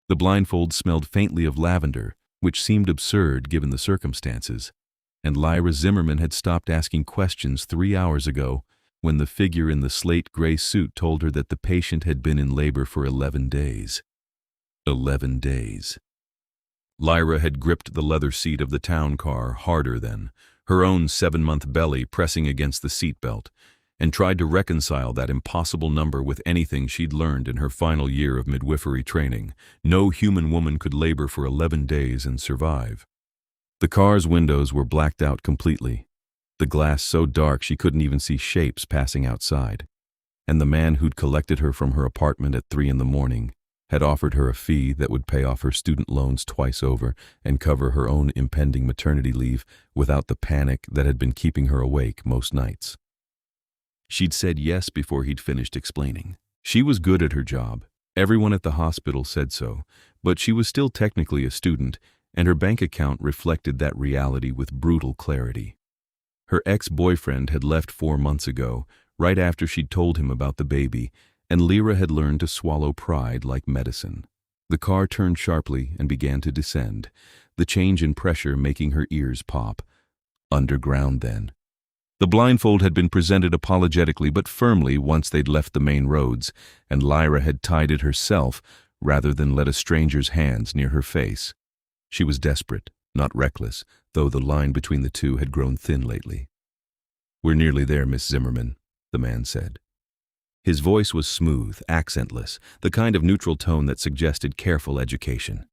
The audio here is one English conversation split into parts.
The blindfold smelled faintly of lavender, which seemed absurd given the circumstances, and Lyra Zimmerman had stopped asking questions 3 hours ago when the figure in the slate-gray suit told her that the patient had been in labor for 11 days. 11 days. Lyra had gripped the leather seat of the town car harder then, her own 7-month belly pressing against the seatbelt, and tried to reconcile that impossible number with anything she'd learned in her final year of midwifery training. No human woman could labor for 11 days and survive. The car's windows were blacked out completely, the glass so dark she couldn't even see shapes passing outside, and the man who'd collected her from her apartment at 3 a.m. had offered her a fee that would pay off her student loans twice over and cover her own impending maternity leave without the panic that had been keeping her awake most nights. She'd said yes before he'd finished explaining. She was good at her job. Everyone at the hospital said so, but she was still technically a student, and her bank account reflected that reality with brutal clarity. Her ex-boyfriend had left 4 months ago, right after she'd told him about the baby, and Lyra had learned to swallow pride like medicine. The car turned sharply and began to descend, the change in pressure making her ears pop. Underground then. The blindfold had been presented apologetically but firmly once they'd left the main roads, and Lyra had tied it herself rather than let a stranger's hands near her face. She was desperate, not reckless, though the line between the two had grown thin lately. "We're nearly there, Miss Zimmerman," the man said. His voice was smooth, accentless, the kind of neutral tone that suggested careful education.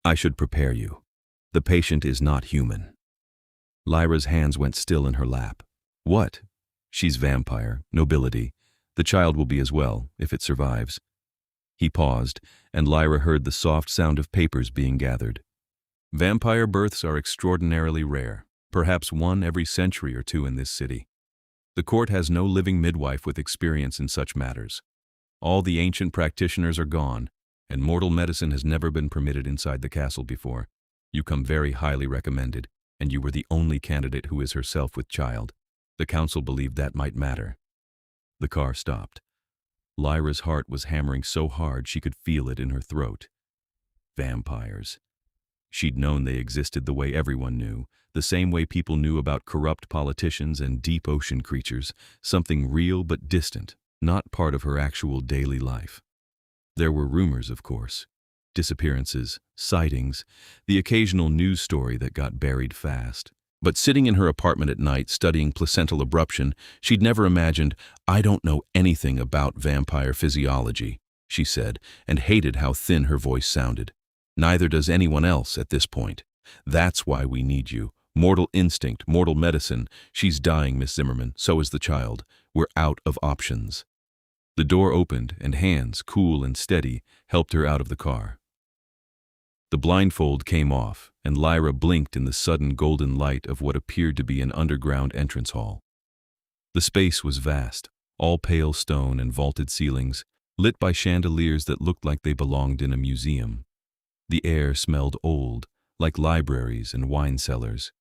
"I should prepare you. The patient is not human." Lyra's hands went still in her lap. "What?" "She's vampire, nobility. The child will be as well, if it survives." He paused, and Lyra heard the soft sound of papers being gathered. "Vampire births are extraordinarily rare, perhaps 1 every century or 2 in this city. The court has no living midwife with experience in such matters. All the ancient practitioners are gone, and mortal medicine has never been permitted inside the castle before. You come very highly recommended, and you were the only candidate who is herself with child. The council believed that might matter." The car stopped. Lyra's heart was hammering so hard she could feel it in her throat. Vampires. She'd known they existed the way everyone knew, the same way people knew about corrupt politicians and deep ocean creatures, something real but distant, not part of her actual daily life. There were rumors, of course. Disappearances, sightings, the occasional news story that got buried fast. But sitting in her apartment at night studying placental abruption, she'd never imagined, "I don't know anything about vampire physiology," she said, and hated how thin her voice sounded. "Neither does anyone else at this point. That's why we need you. Mortal instinct, mortal medicine. She's dying, Miss Zimmerman. So is the child. We're out of options." The door opened, and hands, cool and steady, helped her out of the car. The blindfold came off, and Lyra blinked in the sudden golden light of what appeared to be an underground entrance hall. The space was vast, all pale stone and vaulted ceilings, lit by chandeliers that looked like they belonged in a museum. The air smelled old, like libraries and wine cellars.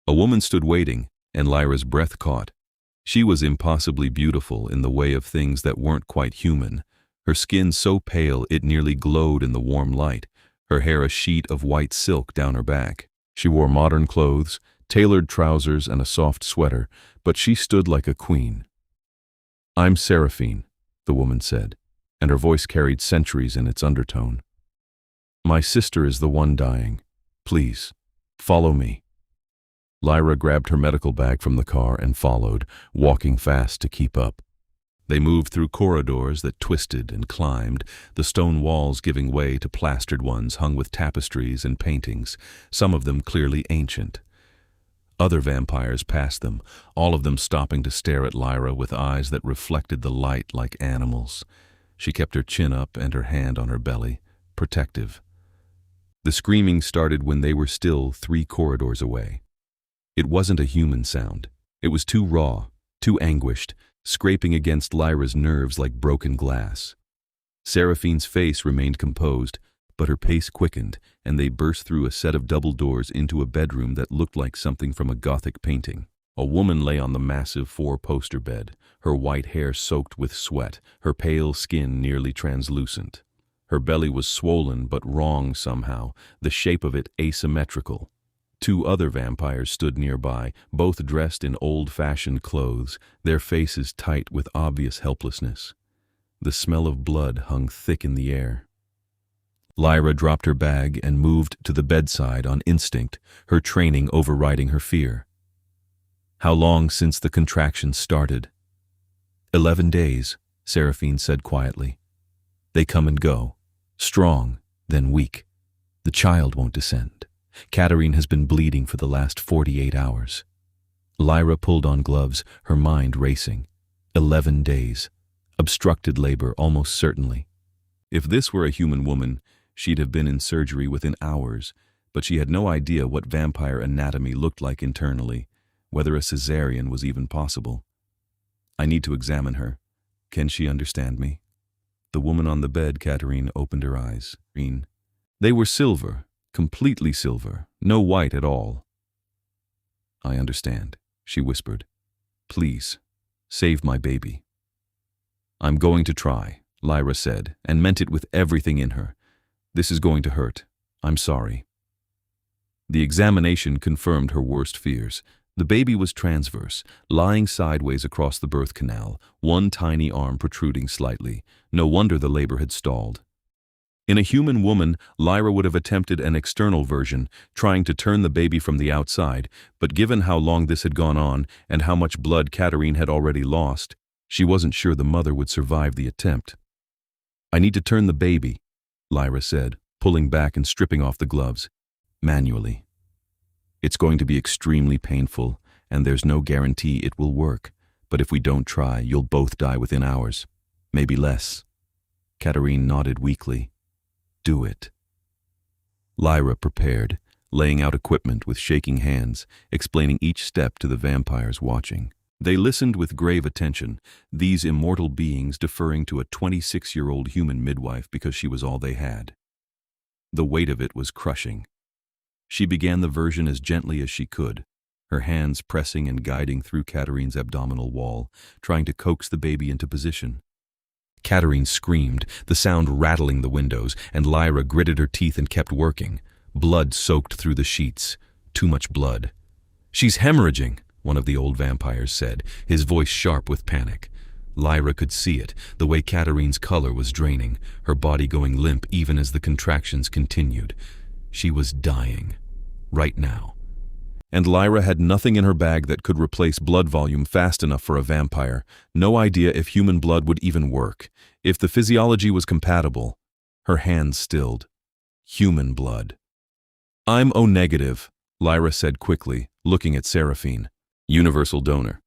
A woman stood waiting, and Lyra's breath caught. She was impossibly beautiful in the way of things that weren't quite human, her skin so pale it nearly glowed in the warm light, her hair a sheet of white silk down her back. She wore modern clothes, tailored trousers and a soft sweater, but she stood like a queen. "I'm Seraphine," the woman said, and her voice carried centuries in its undertone. "My sister is the one dying. Please, follow me." Lyra grabbed her medical bag from the car and followed, walking fast to keep up. They moved through corridors that twisted and climbed, the stone walls giving way to plastered ones hung with tapestries and paintings, some of them clearly ancient. Other vampires passed them, all of them stopping to stare at Lyra with eyes that reflected the light like animals. She kept her chin up and her hand on her belly, protective. The screaming started when they were still 3 corridors away. It wasn't a human sound. It was too raw, too anguished, scraping against Lyra's nerves like broken glass. Seraphine's face remained composed, but her pace quickened, and they burst through a set of double doors into a bedroom that looked like something from a Gothic painting. A woman lay on the massive 4-poster bed, her white hair soaked with sweat, her pale skin nearly translucent. Her belly was swollen but wrong somehow, the shape of it asymmetrical. Two other vampires stood nearby, both dressed in old-fashioned clothes, their faces tight with obvious helplessness. The smell of blood hung thick in the air. Lyra dropped her bag and moved to the bedside on instinct, her training overriding her fear. "How long since the contractions started?" 11 days, Seraphine said quietly. "They come and go, strong, then weak. The child won't descend. Katerine has been bleeding for the last 48 hours. Lyra pulled on gloves, her mind racing. 11 days. Obstructed labor, almost certainly. If this were a human woman, she'd have been in surgery within hours, but she had no idea what vampire anatomy looked like internally, whether a cesarean was even possible. "I need to examine her. Can she understand me?" The woman on the bed, Katerine, opened her eyes. They were silver, completely silver, no white at all. "I understand," she whispered. "Please, save my baby." "I'm going to try," Lyra said, and meant it with everything in her. "This is going to hurt. I'm sorry." The examination confirmed her worst fears. The baby was transverse, lying sideways across the birth canal, one tiny arm protruding slightly. No wonder the labor had stalled. In a human woman, Lyra would have attempted an external version, trying to turn the baby from the outside, but given how long this had gone on and how much blood Katerine had already lost, she wasn't sure the mother would survive the attempt. "I need to turn the baby," Lyra said, pulling back and stripping off the gloves, manually. "It's going to be extremely painful, and there's no guarantee it will work, but if we don't try, you'll both die within hours, maybe less." Katerine nodded weakly. "Do it." Lyra prepared, laying out equipment with shaking hands, explaining each step to the vampires watching. They listened with grave attention, these immortal beings deferring to a 26-year-old human midwife because she was all they had. The weight of it was crushing. She began the version as gently as she could, her hands pressing and guiding through Katerine's abdominal wall, trying to coax the baby into position. Katerine screamed, the sound rattling the windows, and Lyra gritted her teeth and kept working. Blood soaked through the sheets. Too much blood. "She's hemorrhaging," one of the old vampires said, his voice sharp with panic. Lyra could see it, the way Katerine's color was draining, her body going limp even as the contractions continued. She was dying. Right now. And Lyra had nothing in her bag that could replace blood volume fast enough for a vampire. No idea if human blood would even work. If the physiology was compatible. Her hands stilled. Human blood. "I'm O-negative," Lyra said quickly, looking at Seraphine. "Universal donor.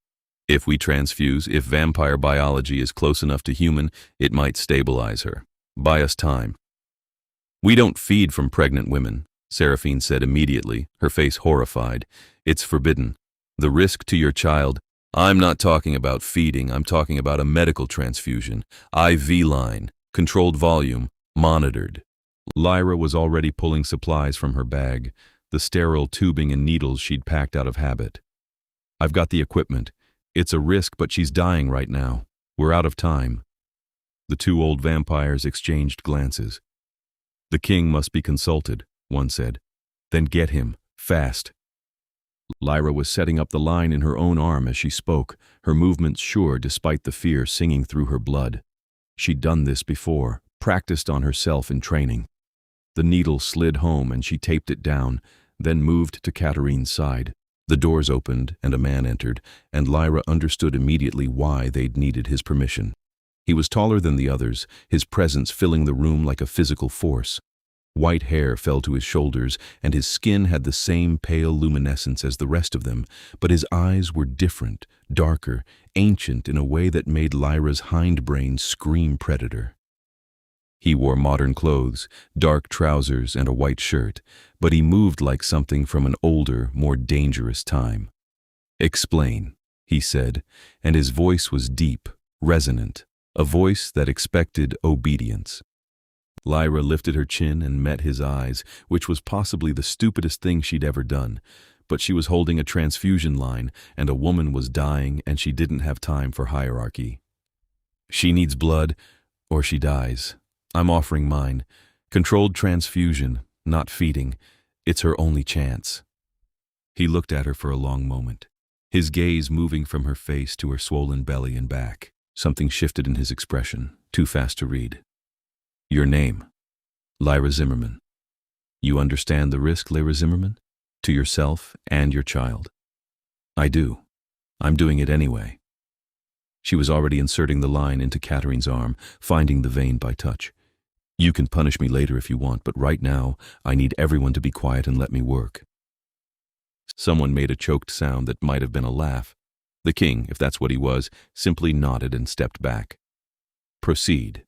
If we transfuse, if vampire biology is close enough to human, it might stabilize her. Buy us time." "We don't feed from pregnant women," Seraphine said immediately, her face horrified. "It's forbidden. The risk to your child—" "I'm not talking about feeding, I'm talking about a medical transfusion. IV line, controlled volume, monitored." Lyra was already pulling supplies from her bag, the sterile tubing and needles she'd packed out of habit. "I've got the equipment. It's a risk, but she's dying right now. We're out of time." The two old vampires exchanged glances. "The king must be consulted," one said. "Then get him, fast." Lyra was setting up the line in her own arm as she spoke, her movements sure despite the fear singing through her blood. She'd done this before, practiced on herself in training. The needle slid home and she taped it down, then moved to Katerine's side. The doors opened and a man entered, and Lyra understood immediately why they'd needed his permission. He was taller than the others, his presence filling the room like a physical force. White hair fell to his shoulders, and his skin had the same pale luminescence as the rest of them, but his eyes were different, darker, ancient in a way that made Lyra's hindbrain scream predator. He wore modern clothes, dark trousers and a white shirt, but he moved like something from an older, more dangerous time. "Explain," he said, and his voice was deep, resonant, a voice that expected obedience. Lyra lifted her chin and met his eyes, which was possibly the stupidest thing she'd ever done. But she was holding a transfusion line, and a woman was dying, and she didn't have time for hierarchy. "She needs blood, or she dies," I'm offering mine. Controlled transfusion, not feeding. It's her only chance." He looked at her for a long moment, his gaze moving from her face to her swollen belly and back. Something shifted in his expression, too fast to read. "Your name?" "Lyra Zimmerman." "You understand the risk, Lyra Zimmerman? To yourself and your child?" "I do. I'm doing it anyway." She was already inserting the line into Katerine's arm, finding the vein by touch. "You can punish me later if you want, but right now, I need everyone to be quiet and let me work." Someone made a choked sound that might have been a laugh. The king, if that's what he was, simply nodded and stepped back. "Proceed."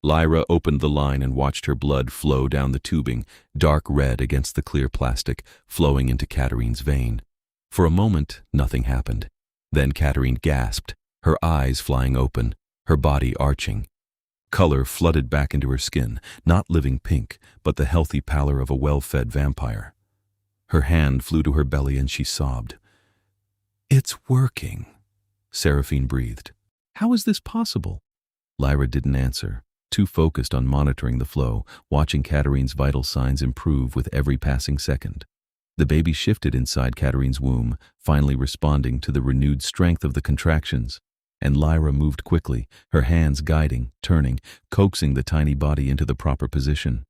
Lyra opened the line and watched her blood flow down the tubing, dark red against the clear plastic, flowing into Katerine's vein. For a moment, nothing happened. Then Katerine gasped, her eyes flying open, her body arching. Color flooded back into her skin, not living pink, but the healthy pallor of a well-fed vampire. Her hand flew to her belly and she sobbed. "It's working," Seraphine breathed. "How is this possible?" Lyra didn't answer, too focused on monitoring the flow, watching Katerine's vital signs improve with every passing second. The baby shifted inside Katerine's womb, finally responding to the renewed strength of the contractions. And Lyra moved quickly, her hands guiding, turning, coaxing the tiny body into the proper position.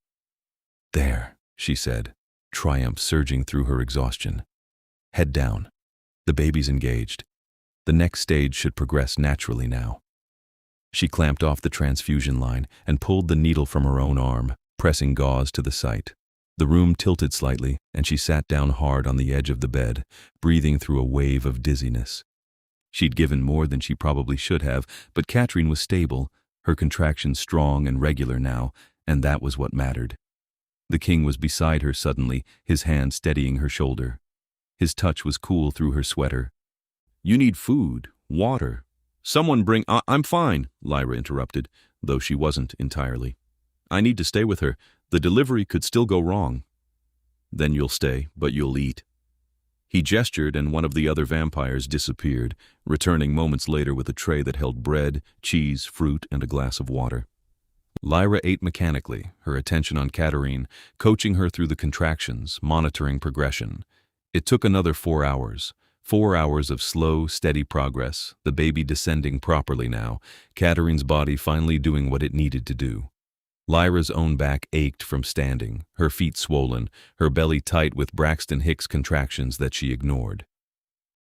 "There," she said, triumph surging through her exhaustion. "Head down. The baby's engaged. The next stage should progress naturally now." She clamped off the transfusion line and pulled the needle from her own arm, pressing gauze to the site. The room tilted slightly, and she sat down hard on the edge of the bed, breathing through a wave of dizziness. She'd given more than she probably should have, but Katerine was stable, her contractions strong and regular now, and that was what mattered. The king was beside her suddenly, his hand steadying her shoulder. His touch was cool through her sweater. "You need food, water. Someone bring—" "I'm fine," Lyra interrupted, though she wasn't entirely. "I need to stay with her. The delivery could still go wrong." "Then you'll stay, but you'll eat." He gestured and one of the other vampires disappeared, returning moments later with a tray that held bread, cheese, fruit, and a glass of water. Lyra ate mechanically, her attention on Katerine, coaching her through the contractions, monitoring progression. It took another 4 hours. 4 hours of slow, steady progress, the baby descending properly now, Katerine's body finally doing what it needed to do. Lyra's own back ached from standing, her feet swollen, her belly tight with Braxton Hicks contractions that she ignored.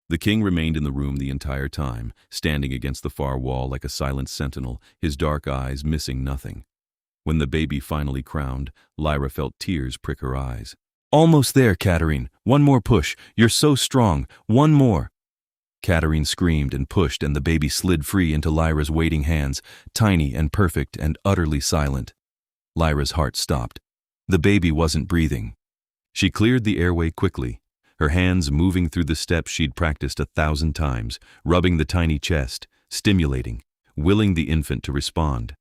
The king remained in the room the entire time, standing against the far wall like a silent sentinel, his dark eyes missing nothing. When the baby finally crowned, Lyra felt tears prick her eyes. "Almost there, Katerine. One more push. You're so strong. One more." Katerine screamed and pushed, and the baby slid free into Lyra's waiting hands, tiny and perfect and utterly silent. Lyra's heart stopped. The baby wasn't breathing. She cleared the airway quickly, her hands moving through the steps she'd practiced 1,000 times, rubbing the tiny chest, stimulating, willing the infant to respond.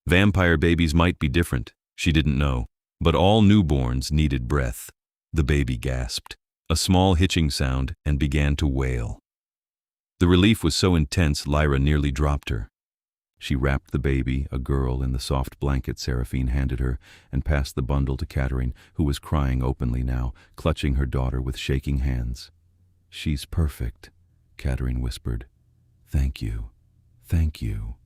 Vampire babies might be different, she didn't know, but all newborns needed breath. The baby gasped, a small hitching sound, and began to wail. The relief was so intense Lyra nearly dropped her. She wrapped the baby, a girl, in the soft blanket Seraphine handed her, and passed the bundle to Katerine, who was crying openly now, clutching her daughter with shaking hands. "She's perfect," Katerine whispered. "Thank you. Thank you."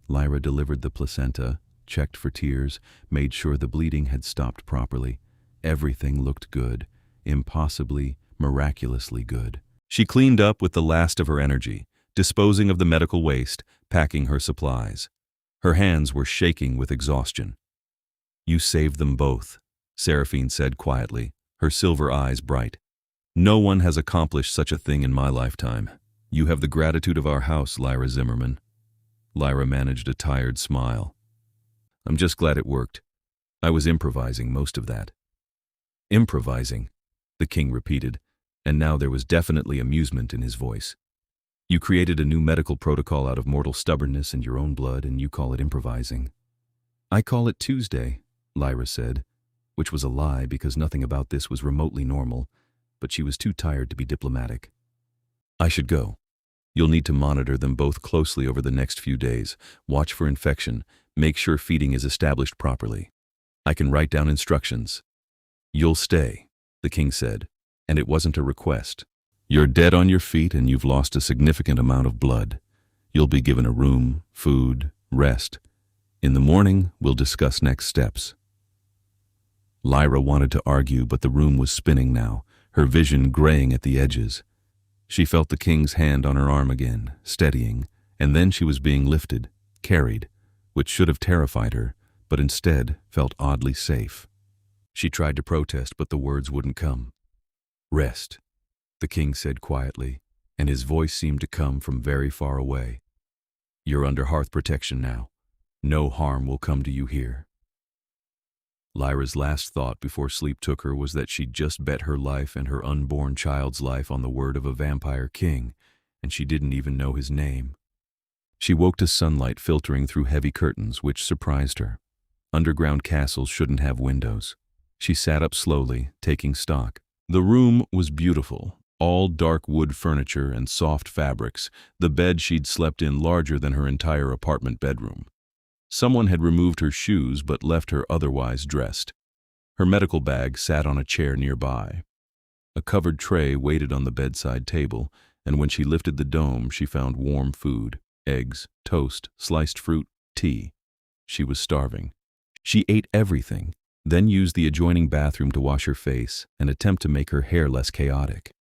Lyra delivered the placenta, checked for tears, made sure the bleeding had stopped properly. Everything looked good, impossibly, miraculously good. She cleaned up with the last of her energy, disposing of the medical waste, packing her supplies. Her hands were shaking with exhaustion. "You saved them both," Seraphine said quietly, her silver eyes bright. "No one has accomplished such a thing in my lifetime. You have the gratitude of our house, Lyra Zimmerman." Lyra managed a tired smile. "I'm just glad it worked. I was improvising most of that." "Improvising," the king repeated, and now there was definitely amusement in his voice. "You created a new medical protocol out of mortal stubbornness and your own blood, and you call it improvising." "I call it Tuesday," Lyra said, which was a lie because nothing about this was remotely normal, but she was too tired to be diplomatic. "I should go." You'll need to monitor them both closely over the next few days. Watch for infection. Make sure feeding is established properly. I can write down instructions. You'll stay, the king said, and it wasn't a request. You're dead on your feet and you've lost a significant amount of blood. You'll be given a room, food, rest. In the morning, we'll discuss next steps. Lyra wanted to argue, but the room was spinning now, her vision graying at the edges. She felt the king's hand on her arm again, steadying, and then she was being lifted, carried, which should have terrified her, but instead felt oddly safe. She tried to protest, but the words wouldn't come. Rest, the king said quietly, and his voice seemed to come from very far away. You're under hearth protection now. No harm will come to you here. Lyra's last thought before sleep took her was that she'd just bet her life and her unborn child's life on the word of a vampire king, and she didn't even know his name. She woke to sunlight filtering through heavy curtains, which surprised her. Underground castles shouldn't have windows. She sat up slowly, taking stock. The room was beautiful, all dark wood furniture and soft fabrics, the bed she'd slept in larger than her entire apartment bedroom. Someone had removed her shoes but left her otherwise dressed. Her medical bag sat on a chair nearby. A covered tray waited on the bedside table, and when she lifted the dome, she found warm food, eggs, toast, sliced fruit, tea. She was starving. She ate everything, then used the adjoining bathroom to wash her face and attempt to make her hair less chaotic.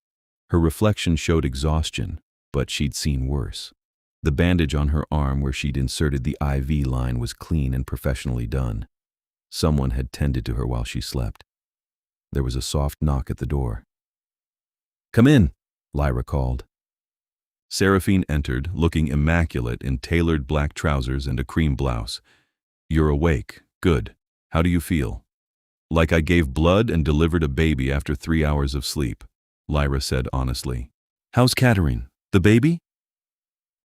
Her reflection showed exhaustion, but she'd seen worse. The bandage on her arm where she'd inserted the IV line was clean and professionally done. Someone had tended to her while she slept. There was a soft knock at the door. "Come in," Lyra called. Seraphine entered, looking immaculate in tailored black trousers and a cream blouse. "You're awake. Good. How do you feel?" "Like I gave blood and delivered a baby after 3 hours of sleep," Lyra said honestly. "How's Katerine? The baby?"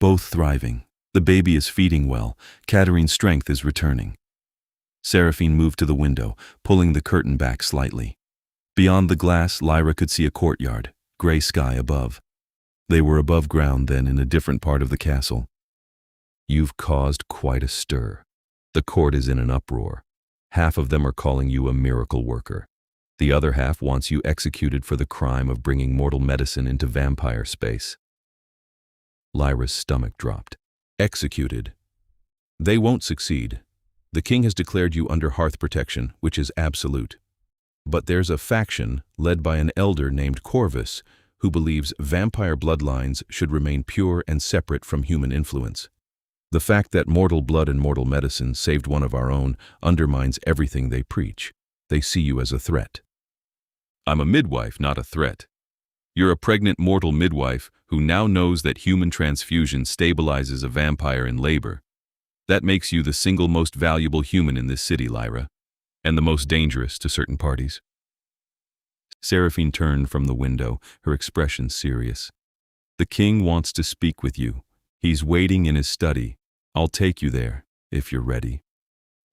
"Both thriving. The baby is feeding well. Katerine's strength is returning." Seraphine moved to the window, pulling the curtain back slightly. Beyond the glass, Lyra could see a courtyard, gray sky above. They were above ground then, in a different part of the castle. "You've caused quite a stir. The court is in an uproar. Half of them are calling you a miracle worker. The other half wants you executed for the crime of bringing mortal medicine into vampire space." Lyra's stomach dropped. "Executed? They won't succeed. The king has declared you under hearth protection, which is absolute. But there's a faction, led by an elder named Corvus, who believes vampire bloodlines should remain pure and separate from human influence. The fact that mortal blood and mortal medicine saved one of our own undermines everything they preach. They see you as a threat." "I'm a midwife, not a threat. You're a pregnant mortal midwife who now knows that human transfusion stabilizes a vampire in labor. That makes you the single most valuable human in this city, Lyra, and the most dangerous to certain parties." Seraphine turned from the window, her expression serious. "The king wants to speak with you. He's waiting in his study. I'll take you there, if you're ready."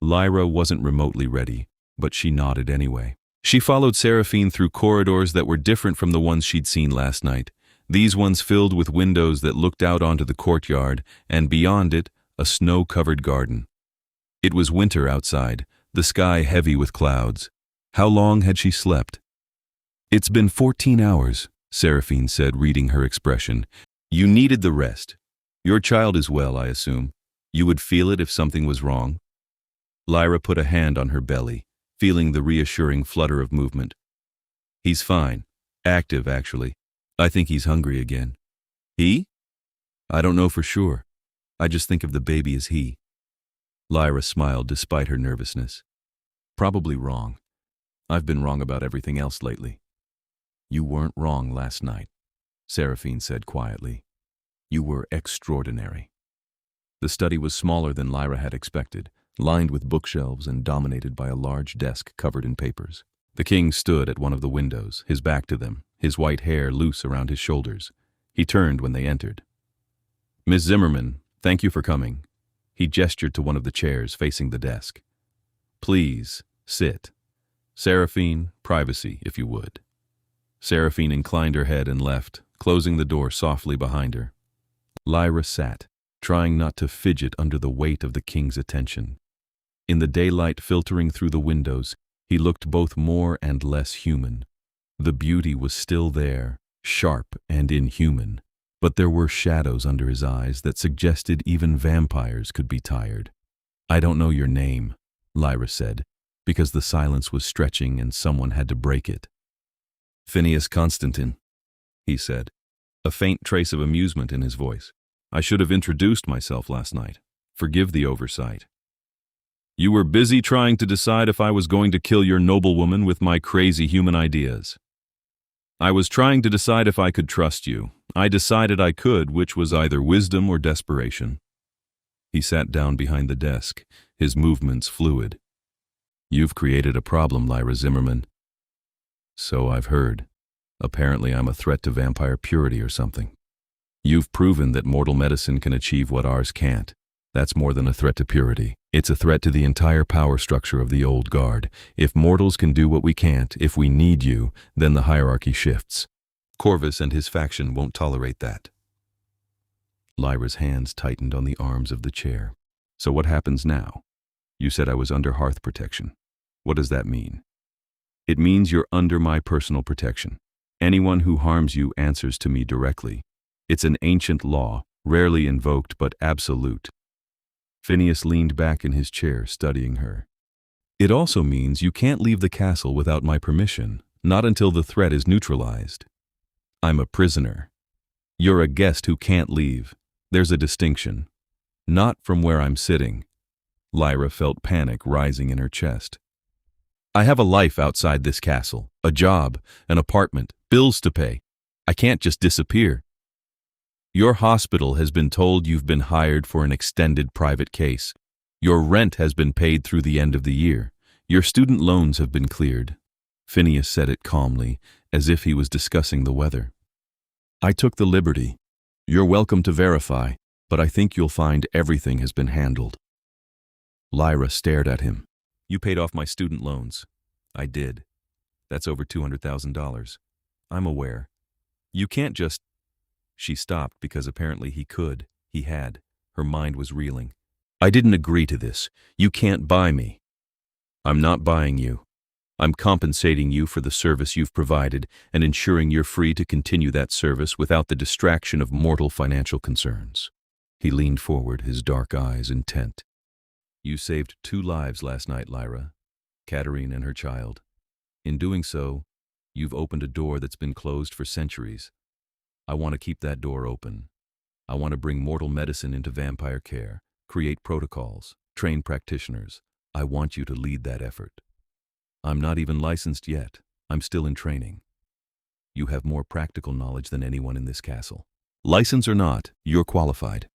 Lyra wasn't remotely ready, but she nodded anyway. She followed Seraphine through corridors that were different from the ones she'd seen last night, these ones filled with windows that looked out onto the courtyard, and beyond it, a snow-covered garden. It was winter outside, the sky heavy with clouds. How long had she slept? "It's been 14 hours, Seraphine said, reading her expression. "You needed the rest. Your child is well, I assume. You would feel it if something was wrong." Lyra put a hand on her belly, feeling the reassuring flutter of movement. "He's fine. Active, actually. I think he's hungry again." "He?" "I don't know for sure. I just think of the baby as he." Lyra smiled despite her nervousness. "Probably wrong. I've been wrong about everything else lately." "You weren't wrong last night," Seraphine said quietly. "You were extraordinary." The study was smaller than Lyra had expected, lined with bookshelves and dominated by a large desk covered in papers. The king stood at one of the windows, his back to them, his white hair loose around his shoulders. He turned when they entered. "Miss Zimmerman, thank you for coming." He gestured to one of the chairs facing the desk. "Please, sit. Seraphine, privacy, if you would." Seraphine inclined her head and left, closing the door softly behind her. Lyra sat, trying not to fidget under the weight of the king's attention. In the daylight filtering through the windows, he looked both more and less human. The beauty was still there, sharp and inhuman, but there were shadows under his eyes that suggested even vampires could be tired. "I don't know your name," Lyra said, because the silence was stretching and someone had to break it. "Phineas Constantine," he said, a faint trace of amusement in his voice. "I should have introduced myself last night. Forgive the oversight. You were busy trying to decide if I was going to kill your noblewoman with my crazy human ideas. I was trying to decide if I could trust you. I decided I could, which was either wisdom or desperation." He sat down behind the desk, his movements fluid. "You've created a problem, Lyra Zimmerman." "So I've heard. Apparently I'm a threat to vampire purity or something. You've proven that mortal medicine can achieve what ours can't. That's more than a threat to purity. It's a threat to the entire power structure of the old guard. If mortals can do what we can't, if we need you, then the hierarchy shifts. Corvus and his faction won't tolerate that." Lyra's hands tightened on the arms of the chair. "So what happens now? You said I was under hearth protection. What does that mean?" "It means you're under my personal protection. Anyone who harms you answers to me directly. It's an ancient law, rarely invoked but absolute." Phineas leaned back in his chair, studying her. "It also means you can't leave the castle without my permission, not until the threat is neutralized. I'm a prisoner. You're a guest who can't leave. There's a distinction. Not from where I'm sitting." Lyra felt panic rising in her chest. "I have a life outside this castle, a job, an apartment, bills to pay. I can't just disappear. Your hospital has been told you've been hired for an extended private case. Your rent has been paid through the end of the year. Your student loans have been cleared." Phineas said it calmly, as if he was discussing the weather. "I took the liberty. You're welcome to verify, but I think you'll find everything has been handled." Lyra stared at him. "You paid off my student loans." "I did. That's over $200,000. I'm aware. You can't just—" She stopped because apparently he could. He had. Her mind was reeling. "I didn't agree to this. You can't buy me." "I'm not buying you. I'm compensating you for the service you've provided and ensuring you're free to continue that service without the distraction of mortal financial concerns." He leaned forward, his dark eyes intent. "You saved 2 lives last night, Lyra, Katerine and her child. In doing so, you've opened a door that's been closed for centuries. I want to keep that door open. I want to bring mortal medicine into vampire care, create protocols, train practitioners. I want you to lead that effort. I'm not even licensed yet. I'm still in training. You have more practical knowledge than anyone in this castle. License or not, you're qualified."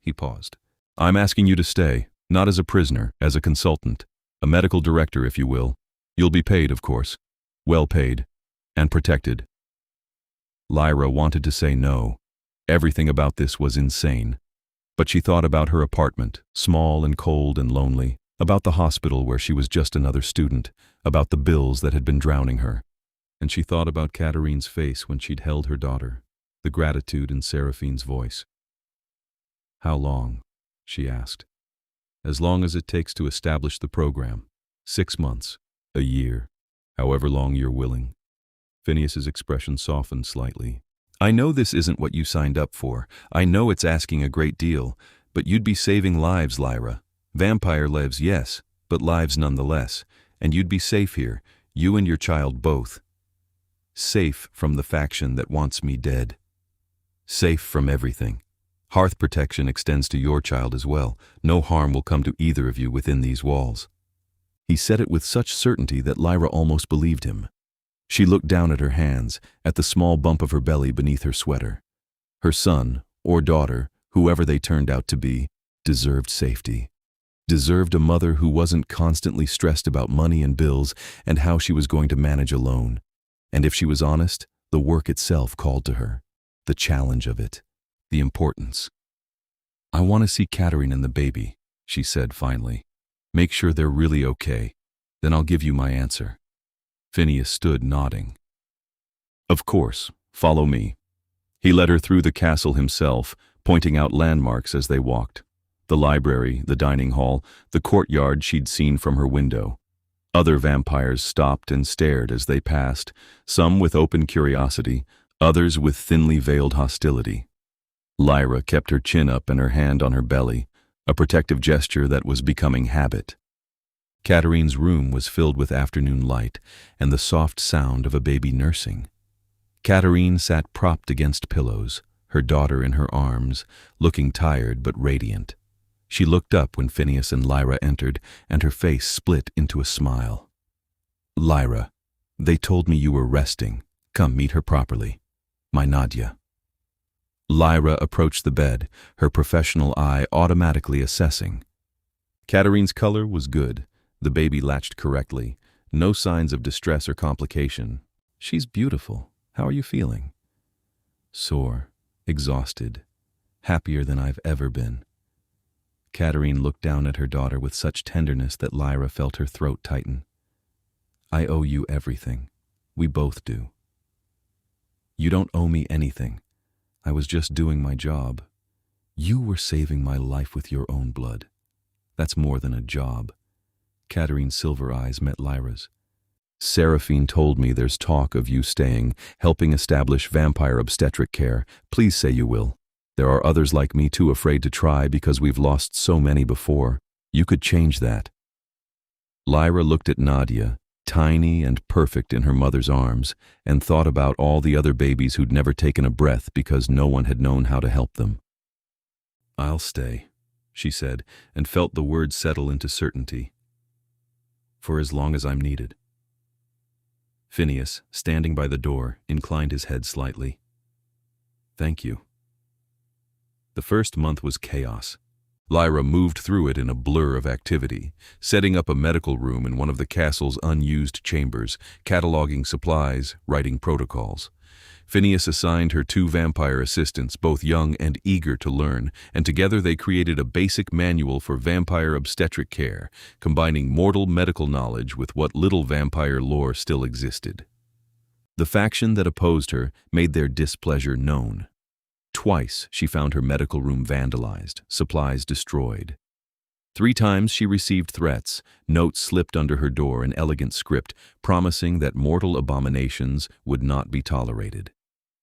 He paused. "I'm asking you to stay, not as a prisoner, as a consultant, a medical director, if you will. You'll be paid, of course. Well paid. And protected." Lyra wanted to say no. Everything about this was insane. But she thought about her apartment, small and cold and lonely, about the hospital where she was just another student, about the bills that had been drowning her. And she thought about Katerine's face when she'd held her daughter, the gratitude in Seraphine's voice. "How long?" she asked. "As long as it takes to establish the program. 6 months, a year, however long you're willing." Phineas's expression softened slightly. "I know this isn't what you signed up for. I know it's asking a great deal, but you'd be saving lives, Lyra. Vampire lives, yes, but lives nonetheless. And you'd be safe here, you and your child both. Safe from the faction that wants me dead. Safe from everything. Hearth protection extends to your child as well. No harm will come to either of you within these walls." He said it with such certainty that Lyra almost believed him. She looked down at her hands, at the small bump of her belly beneath her sweater. Her son, or daughter, whoever they turned out to be, deserved safety. Deserved a mother who wasn't constantly stressed about money and bills and how she was going to manage alone. And if she was honest, the work itself called to her. The challenge of it. The importance. "I want to see Katerine and the baby," she said finally. "Make sure they're really okay. Then I'll give you my answer." Phineas stood nodding. "Of course, follow me." He led her through the castle himself, pointing out landmarks as they walked. The library, the dining hall, the courtyard she'd seen from her window. Other vampires stopped and stared as they passed, some with open curiosity, others with thinly veiled hostility. Lyra kept her chin up and her hand on her belly, a protective gesture that was becoming habit. Katarine's room was filled with afternoon light and the soft sound of a baby nursing. Katarine sat propped against pillows, her daughter in her arms, looking tired but radiant. She looked up when Phineas and Lyra entered, and her face split into a smile. "Lyra, they told me you were resting. Come meet her properly. My Nadia." Lyra approached the bed, her professional eye automatically assessing. Katarine's color was good. The baby latched correctly. No signs of distress or complication. "She's beautiful. How are you feeling?" "Sore, exhausted, happier than I've ever been." Katarine looked down at her daughter with such tenderness that Lyra felt her throat tighten. "I owe you everything. We both do." "You don't owe me anything. I was just doing my job. You were saving my life with your own blood. That's more than a job." Katarine's silver eyes met Lyra's. "Seraphine told me there's talk of you staying, helping establish vampire obstetric care. Please say you will. There are others like me too afraid to try because we've lost so many before. You could change that." Lyra looked at Nadia, tiny and perfect in her mother's arms, and thought about all the other babies who'd never taken a breath because no one had known how to help them. "I'll stay," she said, and felt the words settle into certainty. "For as long as I'm needed." Phineas, standing by the door, inclined his head slightly. "Thank you." The first month was chaos. Lyra moved through it in a blur of activity, setting up a medical room in one of the castle's unused chambers, cataloging supplies, writing protocols. Phineas assigned her 2 vampire assistants, both young and eager to learn, and together they created a basic manual for vampire obstetric care, combining mortal medical knowledge with what little vampire lore still existed. The faction that opposed her made their displeasure known. Twice she found her medical room vandalized, supplies destroyed. 3 times she received threats, notes slipped under her door in elegant script promising that mortal abominations would not be tolerated.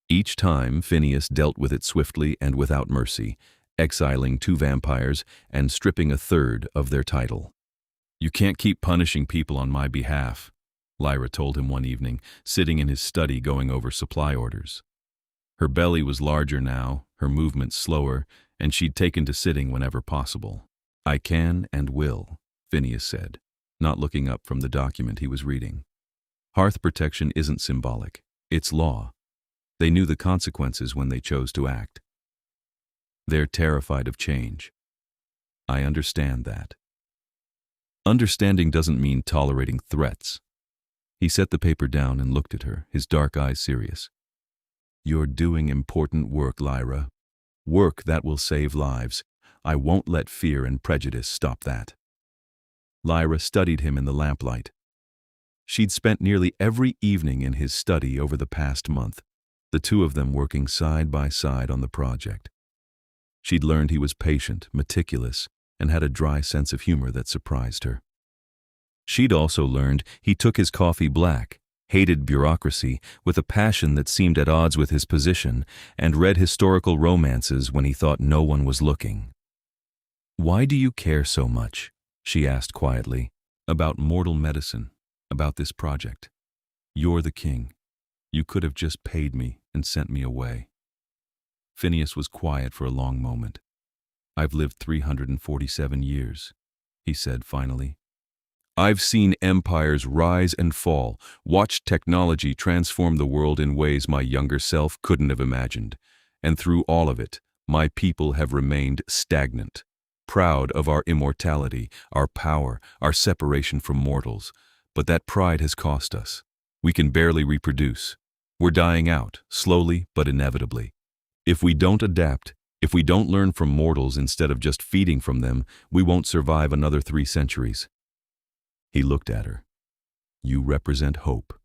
Each time Phineas dealt with it swiftly and without mercy, exiling 2 vampires and stripping a 3rd of their title. "You can't keep punishing people on my behalf," Lyra told him one evening, sitting in his study going over supply orders. Her belly was larger now, her movements slower, and she'd taken to sitting whenever possible. "I can and will," Phineas said, not looking up from the document he was reading. Hearth protection isn't symbolic, it's law. They knew the consequences when they chose to act. They're terrified of change. I understand that. Understanding doesn't mean tolerating threats. He set the paper down and looked at her, his dark eyes serious. "You're doing important work, Lyra. Work that will save lives. I won't let fear and prejudice stop that." Lyra studied him in the lamplight. She'd spent nearly every evening in his study over the past month, the 2 of them working side by side on the project. She'd learned he was patient, meticulous, and had a dry sense of humor that surprised her. She'd also learned he took his coffee black, hated bureaucracy with a passion that seemed at odds with his position, and read historical romances when he thought no one was looking. "Why do you care so much?" she asked quietly. "About mortal medicine, about this project. You're the king. You could have just paid me and sent me away." Phineas was quiet for a long moment. "I've lived 347 years, he said finally. "I've seen empires rise and fall, watched technology transform the world in ways my younger self couldn't have imagined. And through all of it, my people have remained stagnant, proud of our immortality, our power, our separation from mortals. But that pride has cost us. We can barely reproduce. We're dying out, slowly but inevitably. If we don't adapt, if we don't learn from mortals instead of just feeding from them, we won't survive another 3 centuries. He looked at her. "You represent hope,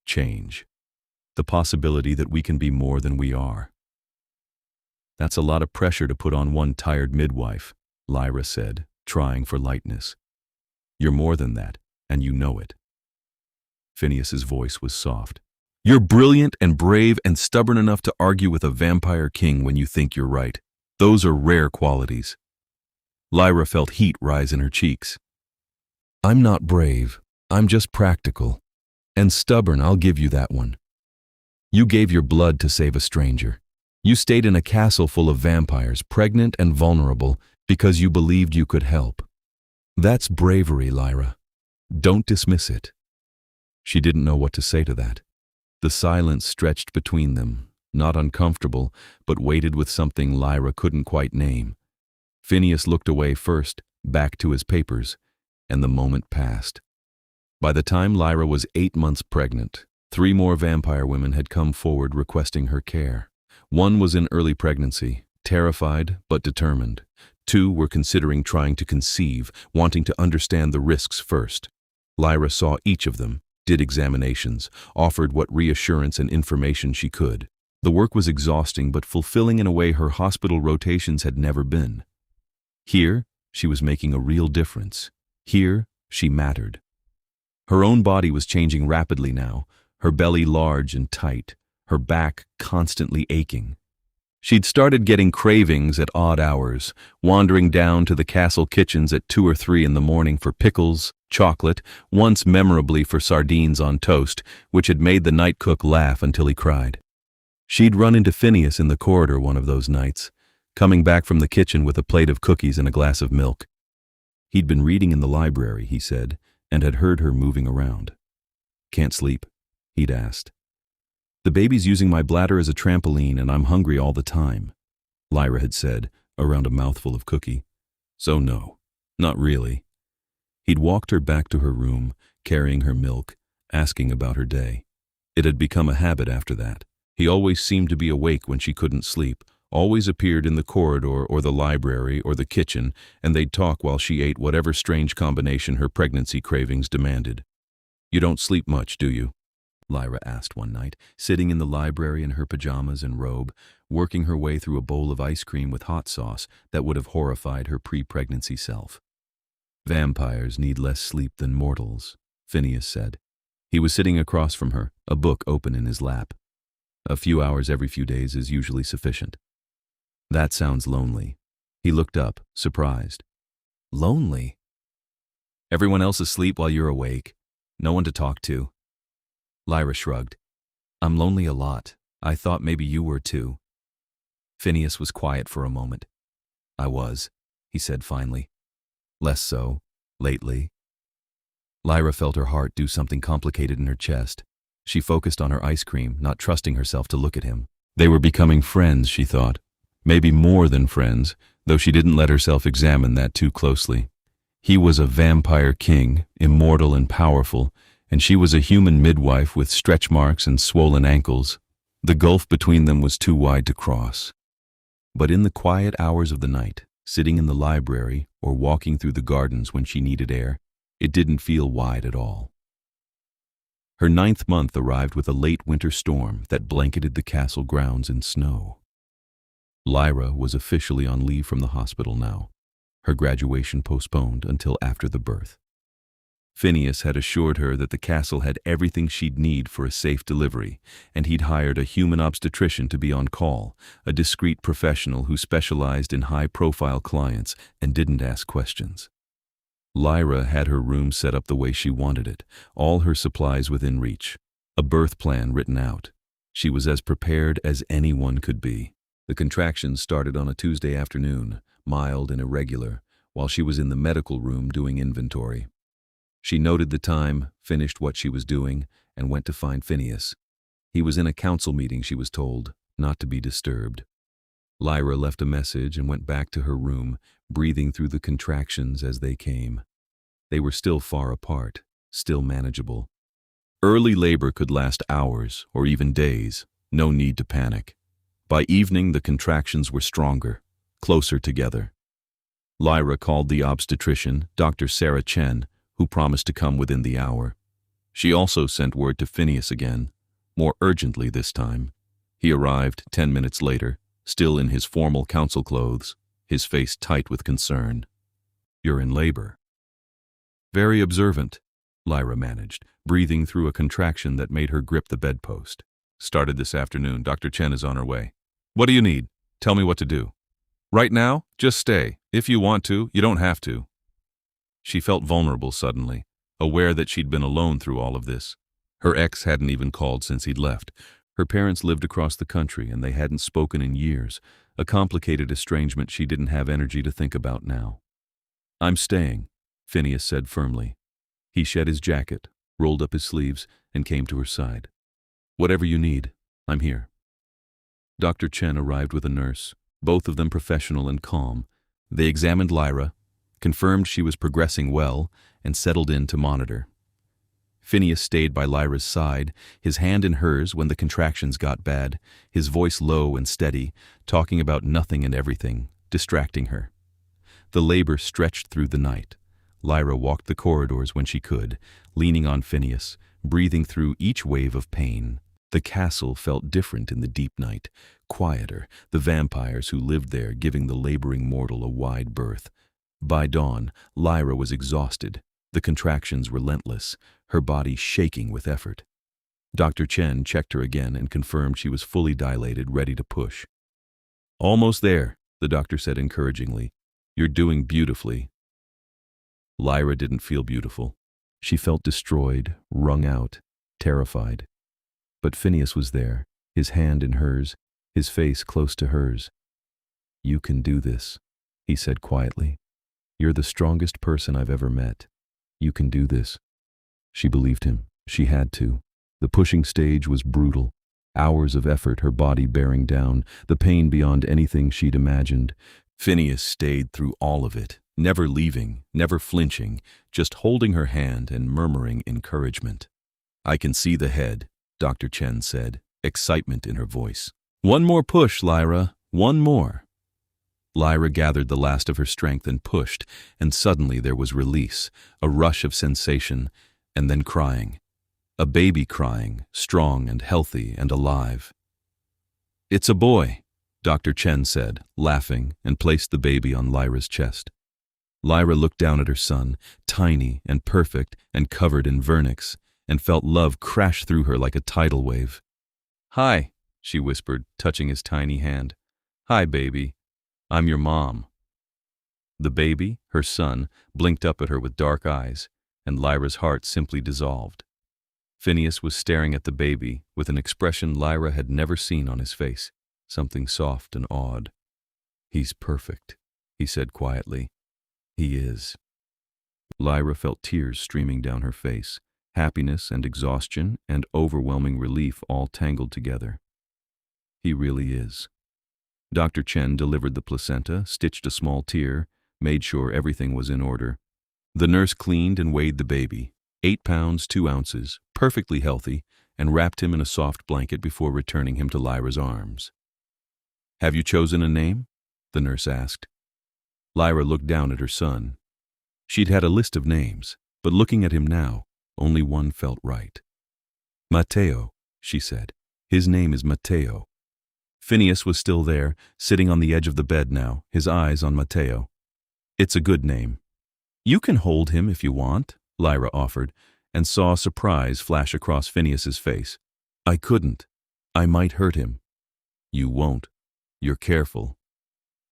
change, the possibility that we can be more than we are." That's a lot of pressure to put on one tired midwife, Lyra said, trying for lightness. You're more than that, and you know it. Phineas's voice was soft. You're brilliant and brave and stubborn enough to argue with a vampire king when you think you're right. Those are rare qualities. Lyra felt heat rise in her cheeks. I'm not brave. I'm just practical. And stubborn, I'll give you that one. You gave your blood to save a stranger. You stayed in a castle full of vampires, pregnant and vulnerable, because you believed you could help. That's bravery, Lyra. Don't dismiss it. She didn't know what to say to that. The silence stretched between them, not uncomfortable, but weighted with something Lyra couldn't quite name. Phineas looked away first, back to his papers, and the moment passed. By the time Lyra was 8 months pregnant, 3 more vampire women had come forward requesting her care. One was in early pregnancy, terrified but determined. 2 were considering trying to conceive, wanting to understand the risks first. Lyra saw each of them, did examinations, offered what reassurance and information she could. The work was exhausting but fulfilling in a way her hospital rotations had never been. Here, she was making a real difference. Here, she mattered. Her own body was changing rapidly now, her belly large and tight, her back constantly aching. She'd started getting cravings at odd hours, wandering down to the castle kitchens at 2 or 3 in the morning for pickles, chocolate, once memorably for sardines on toast, which had made the night cook laugh until he cried. She'd run into Phineas in the corridor one of those nights, coming back from the kitchen with a plate of cookies and a glass of milk. He'd been reading in the library, he said, and had heard her moving around. Can't sleep? He'd asked. The baby's using my bladder as a trampoline and I'm hungry all the time, Lyra had said, around a mouthful of cookie. So no, not really. He'd walked her back to her room, carrying her milk, asking about her day. It had become a habit after that. He always seemed to be awake when she couldn't sleep, always appeared in the corridor or the library or the kitchen, and they'd talk while she ate whatever strange combination her pregnancy cravings demanded. You don't sleep much, do you? Lyra asked one night, sitting in the library in her pajamas and robe, working her way through a bowl of ice cream with hot sauce that would have horrified her pre-pregnancy self. Vampires need less sleep than mortals, Phineas said. He was sitting across from her, a book open in his lap. A few hours every few days is usually sufficient. That sounds lonely. He looked up, surprised. Lonely? Everyone else asleep while you're awake. No one to talk to. Lyra shrugged. I'm lonely a lot. I thought maybe you were too. Phineas was quiet for a moment. I was, he said finally. Less so, lately. Lyra felt her heart do something complicated in her chest. She focused on her ice cream, not trusting herself to look at him. They were becoming friends, she thought. Maybe more than friends, though she didn't let herself examine that too closely. He was a vampire king, immortal and powerful, and she was a human midwife with stretch marks and swollen ankles. The gulf between them was too wide to cross. But in the quiet hours of the night, sitting in the library or walking through the gardens when she needed air, it didn't feel wide at all. Her 9th month arrived with a late winter storm that blanketed the castle grounds in snow. Lyra was officially on leave from the hospital now, her graduation postponed until after the birth. Phineas had assured her that the castle had everything she'd need for a safe delivery, and he'd hired a human obstetrician to be on call, a discreet professional who specialized in high-profile clients and didn't ask questions. Lyra had her room set up the way she wanted it, all her supplies within reach, a birth plan written out. She was as prepared as anyone could be. The contractions started on a Tuesday afternoon, mild and irregular, while she was in the medical room doing inventory. She noted the time, finished what she was doing, and went to find Phineas. He was in a council meeting, she was told, not to be disturbed. Lyra left a message and went back to her room, breathing through the contractions as they came. They were still far apart, still manageable. Early labor could last hours or even days, no need to panic. By evening, the contractions were stronger, closer together. Lyra called the obstetrician, Dr. Sarah Chen, who promised to come within the hour. She also sent word to Phineas again, more urgently this time. He arrived 10 minutes later, still in his formal council clothes, his face tight with concern. "You're in labor." "Very observant," Lyra managed, breathing through a contraction that made her grip the bedpost. "Started this afternoon. Dr. Chen is on her way." "What do you need? Tell me what to do." "Right now, just stay. If you want to, you don't have to." She felt vulnerable suddenly, aware that she'd been alone through all of this. Her ex hadn't even called since he'd left. Her parents lived across the country and they hadn't spoken in years, a complicated estrangement she didn't have energy to think about now. "I'm staying," Phineas said firmly. He shed his jacket, rolled up his sleeves, and came to her side. "Whatever you need, I'm here." Dr. Chen arrived with a nurse, both of them professional and calm. They examined Lyra, confirmed she was progressing well, and settled in to monitor. Phineas stayed by Lyra's side, his hand in hers when the contractions got bad, his voice low and steady, talking about nothing and everything, distracting her. The labor stretched through the night. Lyra walked the corridors when she could, leaning on Phineas, breathing through each wave of pain. The castle felt different in the deep night, quieter, the vampires who lived there giving the laboring mortal a wide berth. By dawn, Lyra was exhausted, the contractions relentless, her body shaking with effort. Dr. Chen checked her again and confirmed she was fully dilated, ready to push. "Almost there," the doctor said encouragingly. "You're doing beautifully." Lyra didn't feel beautiful. She felt destroyed, wrung out, terrified. But Phineas was there, his hand in hers, his face close to hers. "You can do this," he said quietly. "You're the strongest person I've ever met. You can do this." She believed him. She had to. The pushing stage was brutal. Hours of effort, her body bearing down, the pain beyond anything she'd imagined. Phineas stayed through all of it, never leaving, never flinching, just holding her hand and murmuring encouragement. "I can see the head," Dr. Chen said, excitement in her voice. "One more push, Lyra, one more." Lyra gathered the last of her strength and pushed, and suddenly there was release, a rush of sensation, and then crying. A baby crying, strong and healthy and alive. "It's a boy," Dr. Chen said, laughing, and placed the baby on Lyra's chest. Lyra looked down at her son, tiny and perfect and covered in vernix, and felt love crash through her like a tidal wave. "Hi," she whispered, touching his tiny hand. "Hi, baby. I'm your mom." The baby, her son, blinked up at her with dark eyes, and Lyra's heart simply dissolved. Phineas was staring at the baby with an expression Lyra had never seen on his face, something soft and awed. "He's perfect," he said quietly. "He is." Lyra felt tears streaming down her face, happiness and exhaustion and overwhelming relief all tangled together. "He really is." Dr. Chen delivered the placenta, stitched a small tear, made sure everything was in order. The nurse cleaned and weighed the baby, 8 pounds 2 ounces, perfectly healthy, and wrapped him in a soft blanket before returning him to Lyra's arms. "Have you chosen a name?" the nurse asked. Lyra looked down at her son. She'd had a list of names, but looking at him now, only one felt right. "Matteo," she said. "His name is Matteo." Phineas was still there, sitting on the edge of the bed now, his eyes on Matteo. "It's a good name." "You can hold him if you want," Lyra offered, and saw surprise flash across Phineas's face. "I couldn't. I might hurt him." "You won't. You're careful."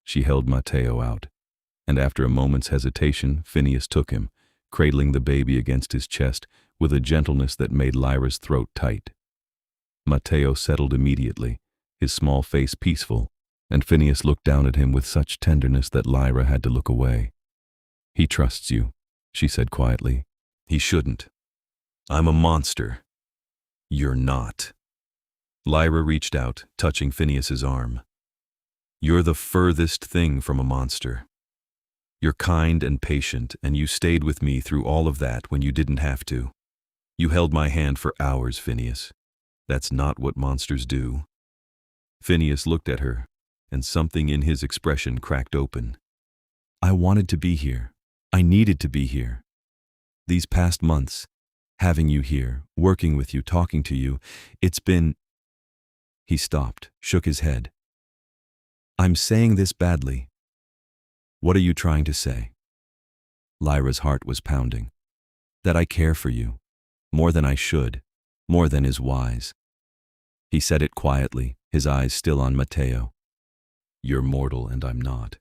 She held Matteo out, and after a moment's hesitation, Phineas took him, cradling the baby against his chest with a gentleness that made Lyra's throat tight. Matteo settled immediately, his small face peaceful, and Phineas looked down at him with such tenderness that Lyra had to look away. "He trusts you," she said quietly. "He shouldn't. I'm a monster." "You're not." Lyra reached out, touching Phineas's arm. "You're the furthest thing from a monster. You're kind and patient, and you stayed with me through all of that when you didn't have to. You held my hand for hours, Phineas. That's not what monsters do." Phineas looked at her, and something in his expression cracked open. "I wanted to be here. I needed to be here. These past months, having you here, working with you, talking to you, it's been—" He stopped, shook his head. I'm saying this badly. What are you trying to say? Lyra's heart was pounding. That I care for you, more than I should, more than is wise. He said it quietly, his eyes still on Matteo. You're mortal and I'm not.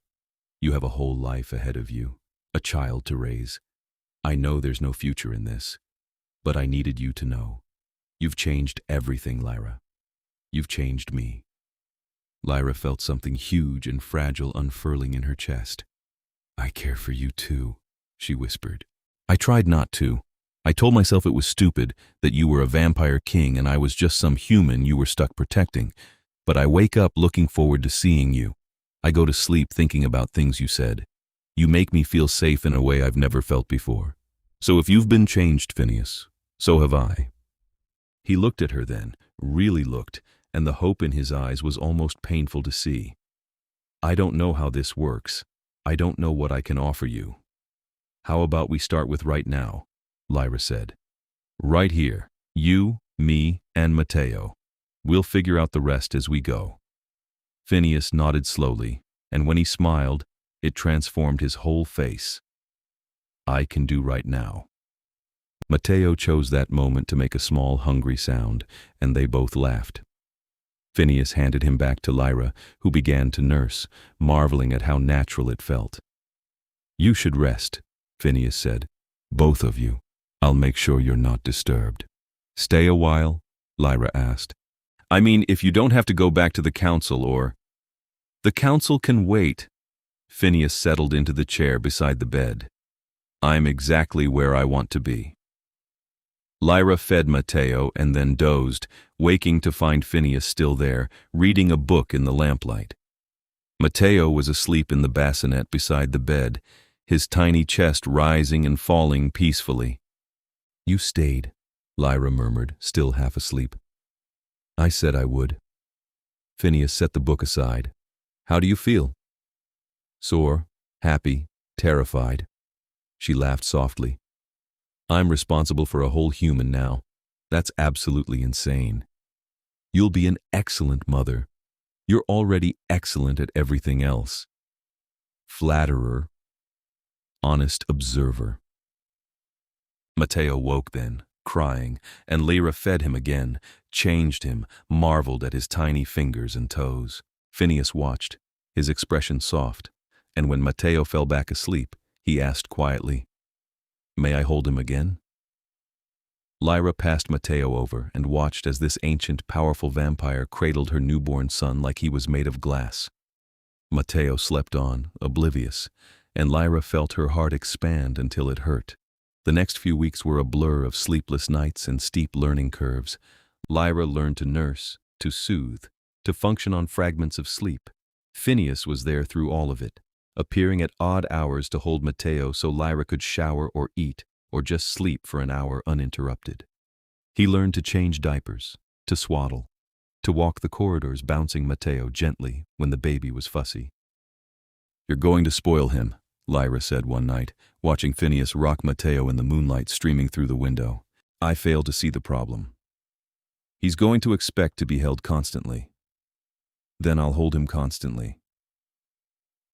You have a whole life ahead of you, a child to raise. I know there's no future in this, but I needed you to know. You've changed everything, Lyra. You've changed me. Lyra felt something huge and fragile unfurling in her chest. I care for you too, she whispered. I tried not to. I told myself it was stupid, that you were a vampire king and I was just some human you were stuck protecting. But I wake up looking forward to seeing you. I go to sleep thinking about things you said. You make me feel safe in a way I've never felt before. So if you've been changed, Phineas, so have I. He looked at her then, really looked, and the hope in his eyes was almost painful to see. I don't know how this works. I don't know what I can offer you. How about we start with right now, Lyra said. Right here, you, me, and Matteo. We'll figure out the rest as we go. Phineas nodded slowly, and when he smiled, it transformed his whole face. I can do right now. Matteo chose that moment to make a small, hungry sound, and they both laughed. Phineas handed him back to Lyra, who began to nurse, marveling at how natural it felt. You should rest, Phineas said. Both of you. I'll make sure you're not disturbed. Stay a while? Lyra asked. I mean, if you don't have to go back to the council or… The council can wait. Phineas settled into the chair beside the bed. I'm exactly where I want to be. Lyra fed Matteo and then dozed, waking to find Phineas still there, reading a book in the lamplight. Matteo was asleep in the bassinet beside the bed, his tiny chest rising and falling peacefully. You stayed, Lyra murmured, still half asleep. I said I would. Phineas set the book aside. How do you feel? Sore, happy, terrified. She laughed softly. I'm responsible for a whole human now. That's absolutely insane. You'll be an excellent mother. You're already excellent at everything else. Flatterer. Honest observer. Matteo woke then, crying, and Lyra fed him again, changed him, marveled at his tiny fingers and toes. Phineas watched, his expression soft, and when Matteo fell back asleep, he asked quietly, May I hold him again? Lyra passed Matteo over and watched as this ancient, powerful vampire cradled her newborn son like he was made of glass. Matteo slept on, oblivious, and Lyra felt her heart expand until it hurt. The next few weeks were a blur of sleepless nights and steep learning curves. Lyra learned to nurse, to soothe, to function on fragments of sleep. Phineas was there through all of it, appearing at odd hours to hold Matteo so Lyra could shower or eat, or just sleep for an hour uninterrupted. He learned to change diapers, to swaddle, to walk the corridors bouncing Matteo gently when the baby was fussy. You're going to spoil him, Lyra said one night, watching Phineas rock Matteo in the moonlight streaming through the window. I fail to see the problem. He's going to expect to be held constantly. Then I'll hold him constantly.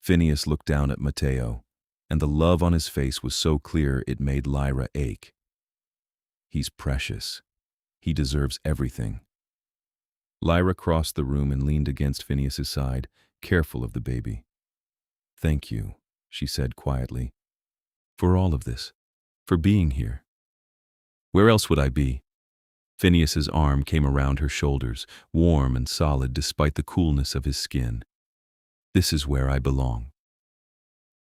Phineas looked down at Matteo, and the love on his face was so clear it made Lyra ache. He's precious. He deserves everything. Lyra crossed the room and leaned against Phineas's side, careful of the baby. Thank you, she said quietly, for all of this, for being here. Where else would I be? Phineas's arm came around her shoulders, warm and solid despite the coolness of his skin. This is where I belong.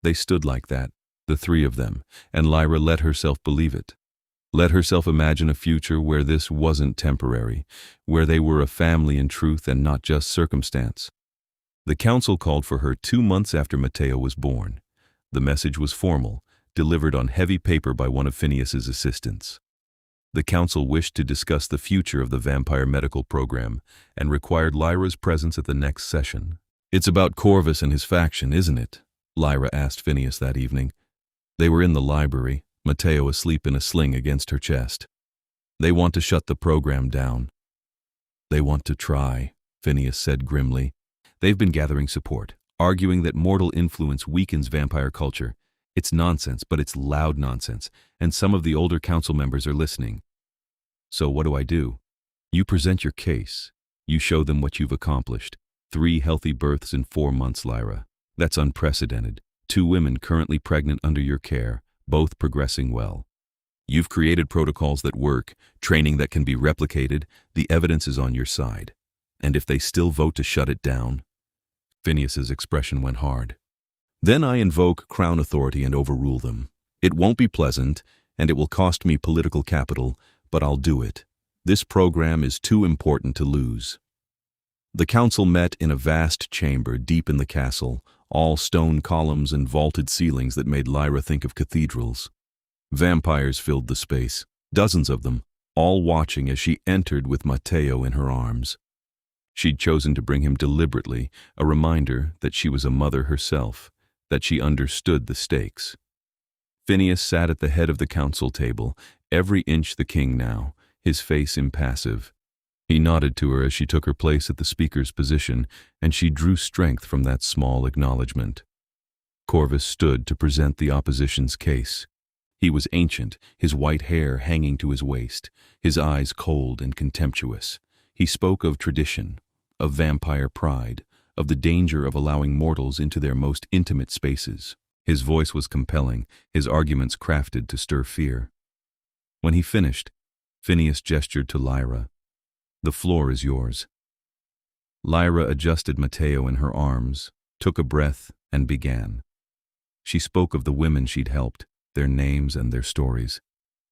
They stood like that, the three of them, and Lyra let herself believe it. Let herself imagine a future where this wasn't temporary, where they were a family in truth and not just circumstance. The council called for her 2 months after Matteo was born. The message was formal, delivered on heavy paper by one of Phineas's assistants. The council wished to discuss the future of the vampire medical program and required Lyra's presence at the next session. It's about Corvus and his faction, isn't it? Lyra asked Phineas that evening. They were in the library, Matteo asleep in a sling against her chest. They want to shut the program down. They want to try, Phineas said grimly. They've been gathering support, arguing that mortal influence weakens vampire culture. It's nonsense, but it's loud nonsense, and some of the older council members are listening. So what do? You present your case. You show them what you've accomplished. 3 healthy births in 4 months, Lyra. That's unprecedented. 2 women currently pregnant under your care, both progressing well. You've created protocols that work, training that can be replicated. The evidence is on your side. And if they still vote to shut it down? Phineas's expression went hard. Then I invoke Crown authority and overrule them. It won't be pleasant, and it will cost me political capital, but I'll do it. This program is too important to lose. The council met in a vast chamber deep in the castle, all stone columns and vaulted ceilings that made Lyra think of cathedrals. Vampires filled the space, dozens of them, all watching as she entered with Matteo in her arms. She'd chosen to bring him deliberately, a reminder that she was a mother herself, that she understood the stakes. Phineas sat at the head of the council table, every inch the king now, his face impassive. He nodded to her as she took her place at the speaker's position, and she drew strength from that small acknowledgement. Corvus stood to present the opposition's case. He was ancient, his white hair hanging to his waist, his eyes cold and contemptuous. He spoke of tradition, of vampire pride, of the danger of allowing mortals into their most intimate spaces. His voice was compelling, his arguments crafted to stir fear. When he finished, Phineas gestured to Lyra. "The floor is yours." Lyra adjusted Matteo in her arms, took a breath, and began. She spoke of the women she'd helped, their names and their stories.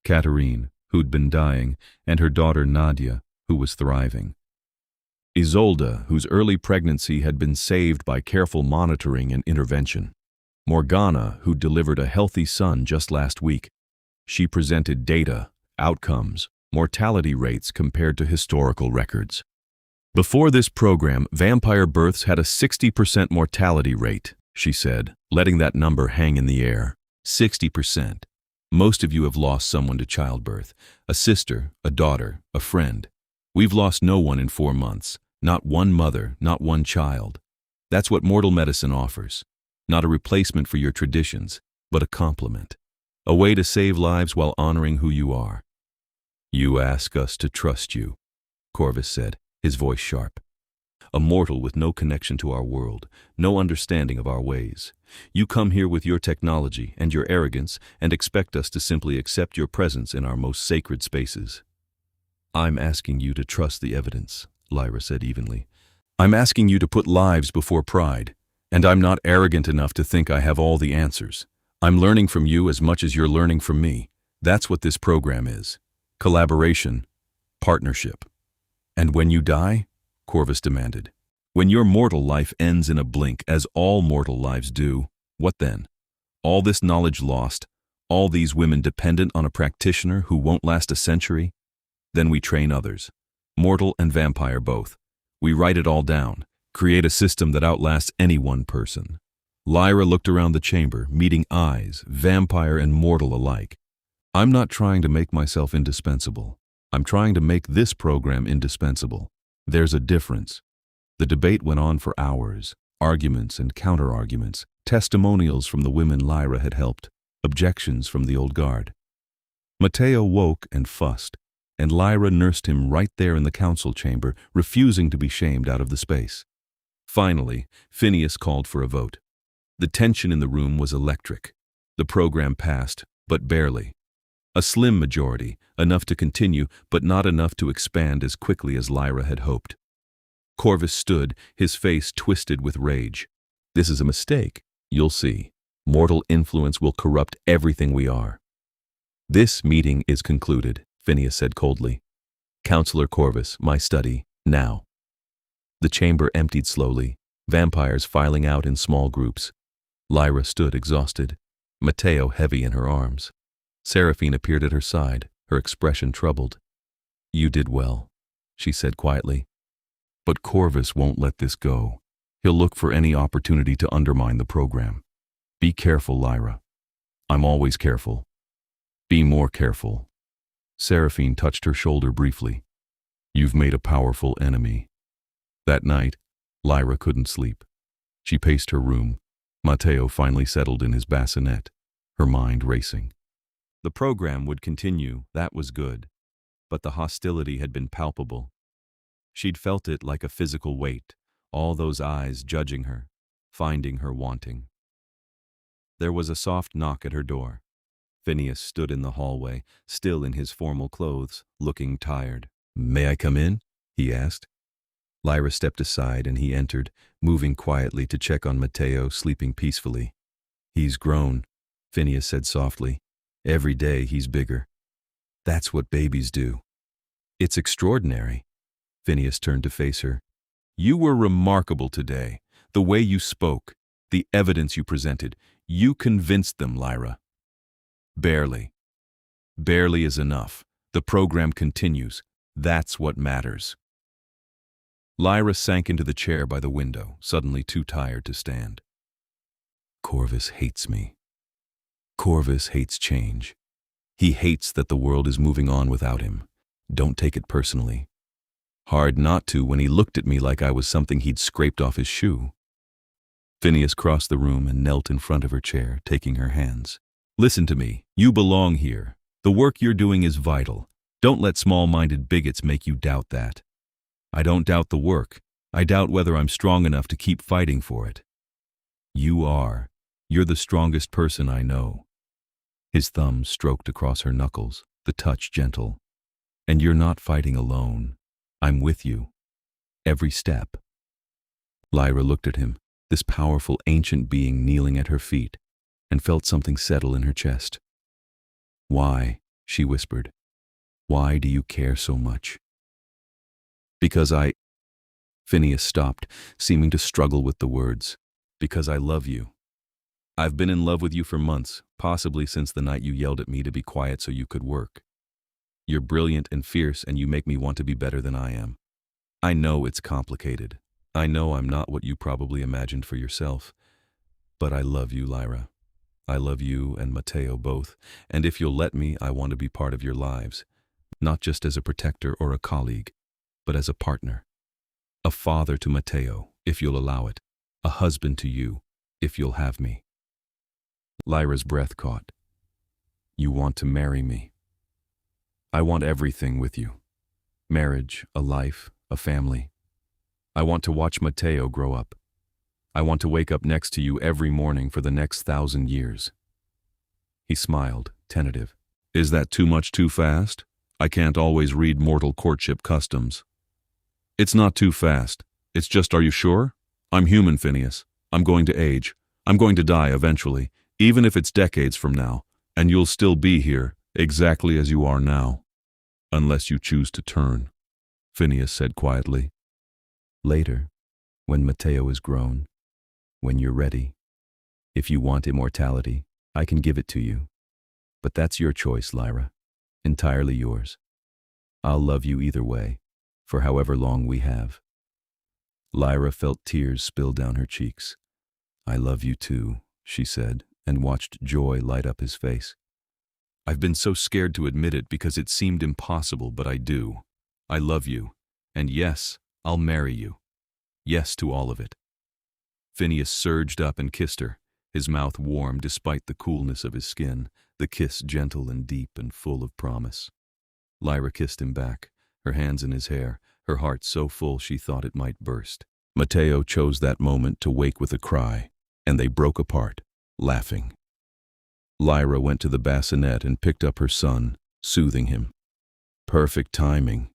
Katerine, who'd been dying, and her daughter Nadia, who was thriving. Isolde, whose early pregnancy had been saved by careful monitoring and intervention. Morgana, who delivered a healthy son just last week. She presented data, outcomes, mortality rates compared to historical records. Before this program, vampire births had a 60% mortality rate, she said, letting that number hang in the air. 60%. Most of you have lost someone to childbirth, a sister, a daughter, a friend. We've lost no one in 4 months, not one mother, not one child. That's what mortal medicine offers. Not a replacement for your traditions, but a complement. A way to save lives while honoring who you are. You ask us to trust you, Corvus said, his voice sharp. A mortal with no connection to our world, no understanding of our ways. You come here with your technology and your arrogance and expect us to simply accept your presence in our most sacred spaces. I'm asking you to trust the evidence, Lyra said evenly. I'm asking you to put lives before pride, and I'm not arrogant enough to think I have all the answers. I'm learning from you as much as you're learning from me. That's what this program is. Collaboration, partnership. And when you die, Corvus demanded, when your mortal life ends in a blink, as all mortal lives do, what then? All this knowledge lost, all these women dependent on a practitioner who won't last a century? Then we train others, mortal and vampire both. We write it all down, create a system that outlasts any one person. Lyra looked around the chamber, meeting eyes, vampire and mortal alike. I'm not trying to make myself indispensable. I'm trying to make this program indispensable. There's a difference. The debate went on for hours, arguments and counter-arguments, testimonials from the women Lyra had helped, objections from the old guard. Matteo woke and fussed, and Lyra nursed him right there in the council chamber, refusing to be shamed out of the space. Finally, Phineas called for a vote. The tension in the room was electric. The program passed, but barely. A slim majority, enough to continue, but not enough to expand as quickly as Lyra had hoped. Corvus stood, his face twisted with rage. This is a mistake. You'll see. Mortal influence will corrupt everything we are. This meeting is concluded, Phineas said coldly. Counselor Corvus, my study, now. The chamber emptied slowly, vampires filing out in small groups. Lyra stood exhausted, Matteo heavy in her arms. Seraphine appeared at her side, her expression troubled. You did well, she said quietly. But Corvus won't let this go. He'll look for any opportunity to undermine the program. Be careful, Lyra. I'm always careful. Be more careful. Seraphine touched her shoulder briefly. You've made a powerful enemy. That night, Lyra couldn't sleep. She paced her room. Matteo finally settled in his bassinet, her mind racing. The program would continue, that was good, but the hostility had been palpable. She'd felt it like a physical weight, all those eyes judging her, finding her wanting. There was a soft knock at her door. Phineas stood in the hallway, still in his formal clothes, looking tired. "May I come in?" he asked. Lyra stepped aside and he entered, moving quietly to check on Matteo, sleeping peacefully. "He's grown," Phineas said softly. "Every day he's bigger. That's what babies do." "It's extraordinary." Phineas turned to face her. "You were remarkable today. The way you spoke, the evidence you presented. You convinced them, Lyra." "Barely. Barely is enough. The program continues. That's what matters." Lyra sank into the chair by the window, suddenly too tired to stand. "Corvus hates me. Corvus hates change. He hates that the world is moving on without him. Don't take it personally. Hard not to when he looked at me like I was something he'd scraped off his shoe." Phineas crossed the room and knelt in front of her chair, taking her hands. "Listen to me. You belong here. The work you're doing is vital. Don't let small-minded bigots make you doubt that. I don't doubt the work. I doubt whether I'm strong enough to keep fighting for it. You are. You're the strongest person I know." His thumb stroked across her knuckles, the touch gentle. "And you're not fighting alone. I'm with you. Every step." Lyra looked at him, this powerful ancient being kneeling at her feet, and felt something settle in her chest. "Why?" she whispered. "Why do you care so much?" "Because Phineas stopped, seeming to struggle with the words. "Because I love you. I've been in love with you for months, possibly since the night you yelled at me to be quiet so you could work. You're brilliant and fierce, and you make me want to be better than I am. I know it's complicated. I know I'm not what you probably imagined for yourself. But I love you, Lyra. I love you and Matteo both, and if you'll let me, I want to be part of your lives, not just as a protector or a colleague, but as a partner. A father to Matteo, if you'll allow it. A husband to you, if you'll have me." Lyra's breath caught. "You want to marry me?" "I want everything with you. Marriage, a life, a family. I want to watch Matteo grow up. I want to wake up next to you every morning for the next 1,000 years." He smiled, tentative. "Is that too much too fast? I can't always read mortal courtship customs." "It's not too fast. It's just, are you sure? I'm human, Phineas. I'm going to age. I'm going to die eventually, even if it's decades from now, and you'll still be here, exactly as you are now. Unless you choose to turn," Phineas said quietly. "Later, when Matteo is grown, when you're ready. If you want immortality, I can give it to you. But that's your choice, Lyra. Entirely yours. I'll love you either way, for however long we have." Lyra felt tears spill down her cheeks. "I love you too," she said, and watched joy light up his face. "I've been so scared to admit it because it seemed impossible, but I do. I love you. And yes, I'll marry you. Yes to all of it." Phineas surged up and kissed her, his mouth warm despite the coolness of his skin, the kiss gentle and deep and full of promise. Lyra kissed him back, her hands in his hair, her heart so full she thought it might burst. Matteo chose that moment to wake with a cry, and they broke apart, laughing. Lyra went to the bassinet and picked up her son, soothing him. "Perfect timing,"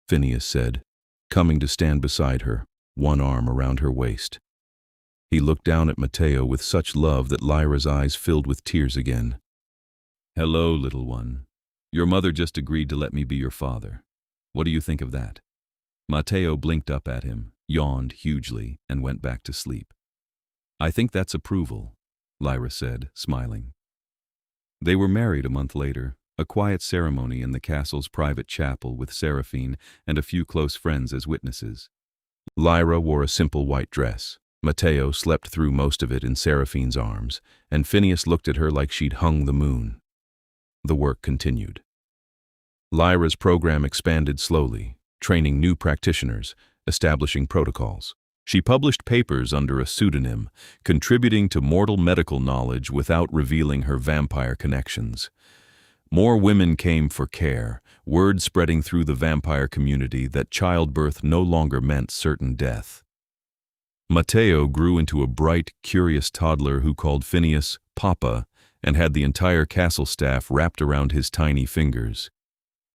Phineas said, coming to stand beside her, one arm around her waist. He looked down at Matteo with such love that Lyra's eyes filled with tears again. "Hello, little one. Your mother just agreed to let me be your father. What do you think of that?" Matteo blinked up at him, yawned hugely, and went back to sleep. "I think that's approval," Lyra said, smiling. They were married a month later, a quiet ceremony in the castle's private chapel with Seraphine and a few close friends as witnesses. Lyra wore a simple white dress. Matteo slept through most of it in Seraphine's arms, and Phineas looked at her like she'd hung the moon. The work continued. Lyra's program expanded slowly, training new practitioners, establishing protocols. She published papers under a pseudonym, contributing to mortal medical knowledge without revealing her vampire connections. More women came for care, word spreading through the vampire community that childbirth no longer meant certain death. Matteo grew into a bright, curious toddler who called Phineas Papa and had the entire castle staff wrapped around his tiny fingers.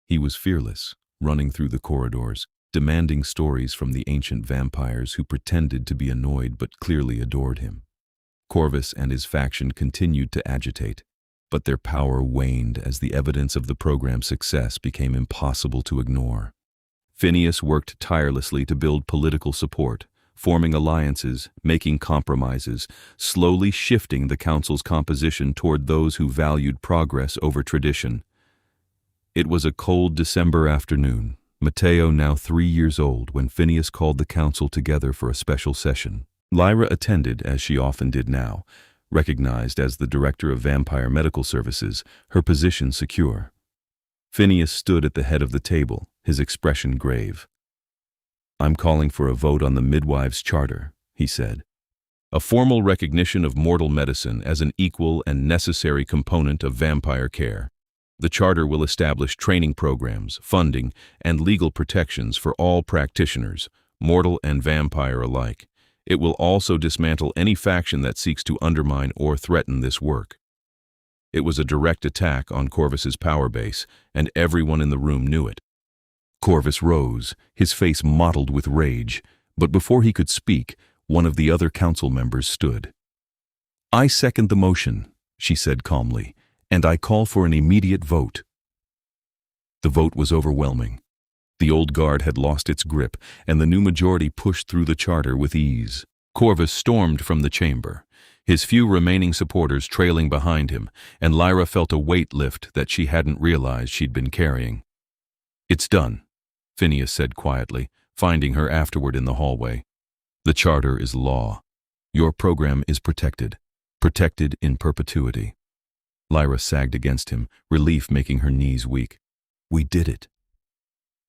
He was fearless, running through the corridors, demanding stories from the ancient vampires who pretended to be annoyed but clearly adored him. Corvus and his faction continued to agitate, but their power waned as the evidence of the program's success became impossible to ignore. Phineas worked tirelessly to build political support, forming alliances, making compromises, slowly shifting the council's composition toward those who valued progress over tradition. It was a cold December afternoon, Matteo now 3 years old, when Phineas called the council together for a special session. Lyra attended, as she often did now, recognized as the Director of Vampire Medical Services, her position secure. Phineas stood at the head of the table, his expression grave. "I'm calling for a vote on the Midwives' Charter," he said. "A formal recognition of mortal medicine as an equal and necessary component of vampire care. The Charter will establish training programs, funding, and legal protections for all practitioners, mortal and vampire alike. It will also dismantle any faction that seeks to undermine or threaten this work." It was a direct attack on Corvus's power base, and everyone in the room knew it. Corvus rose, his face mottled with rage, but before he could speak, one of the other council members stood. "I second the motion," she said calmly, "and I call for an immediate vote." The vote was overwhelming. The old guard had lost its grip, and the new majority pushed through the charter with ease. Corvus stormed from the chamber, his few remaining supporters trailing behind him, and Lyra felt a weight lift that she hadn't realized she'd been carrying. "It's done," Phineas said quietly, finding her afterward in the hallway. "The charter is law. Your program is protected in perpetuity." Lyra sagged against him, relief making her knees weak. "We did it."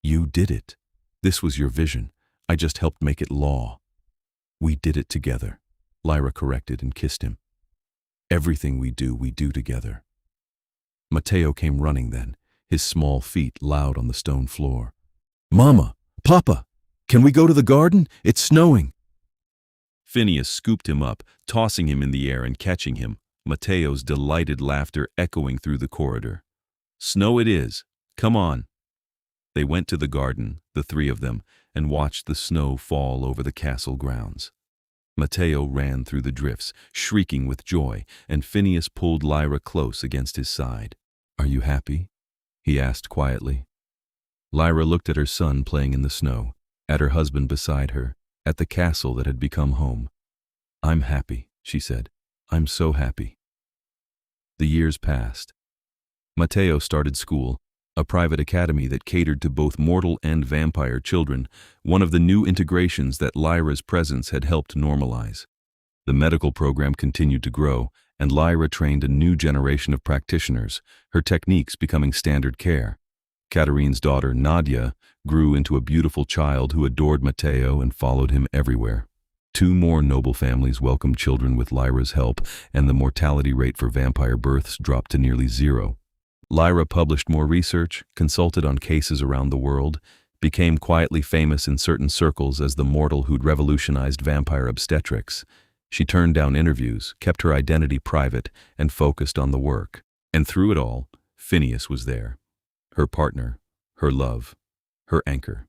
"You did it. This was your vision. I just helped make it law." "We did it together," Lyra corrected and kissed him. "Everything we do together." Matteo came running then, his small feet loud on the stone floor. "Mama! Papa! Can we go to the garden? It's snowing!" Phineas scooped him up, tossing him in the air and catching him, Matteo's delighted laughter echoing through the corridor. "Snow it is. Come on." They went to the garden, the three of them, and watched the snow fall over the castle grounds. Matteo ran through the drifts, shrieking with joy, and Phineas pulled Lyra close against his side. "Are you happy?" he asked quietly. Lyra looked at her son playing in the snow, at her husband beside her, at the castle that had become home. "I'm happy," she said. "I'm so happy." The years passed. Matteo started school, a private academy that catered to both mortal and vampire children, one of the new integrations that Lyra's presence had helped normalize. The medical program continued to grow, and Lyra trained a new generation of practitioners, her techniques becoming standard care. Katarine's daughter, Nadia, grew into a beautiful child who adored Matteo and followed him everywhere. 2 more noble families welcomed children with Lyra's help, and the mortality rate for vampire births dropped to nearly 0. Lyra published more research, consulted on cases around the world, became quietly famous in certain circles as the mortal who'd revolutionized vampire obstetrics. She turned down interviews, kept her identity private, and focused on the work. And through it all, Phineas was there. Her partner, her love, her anchor.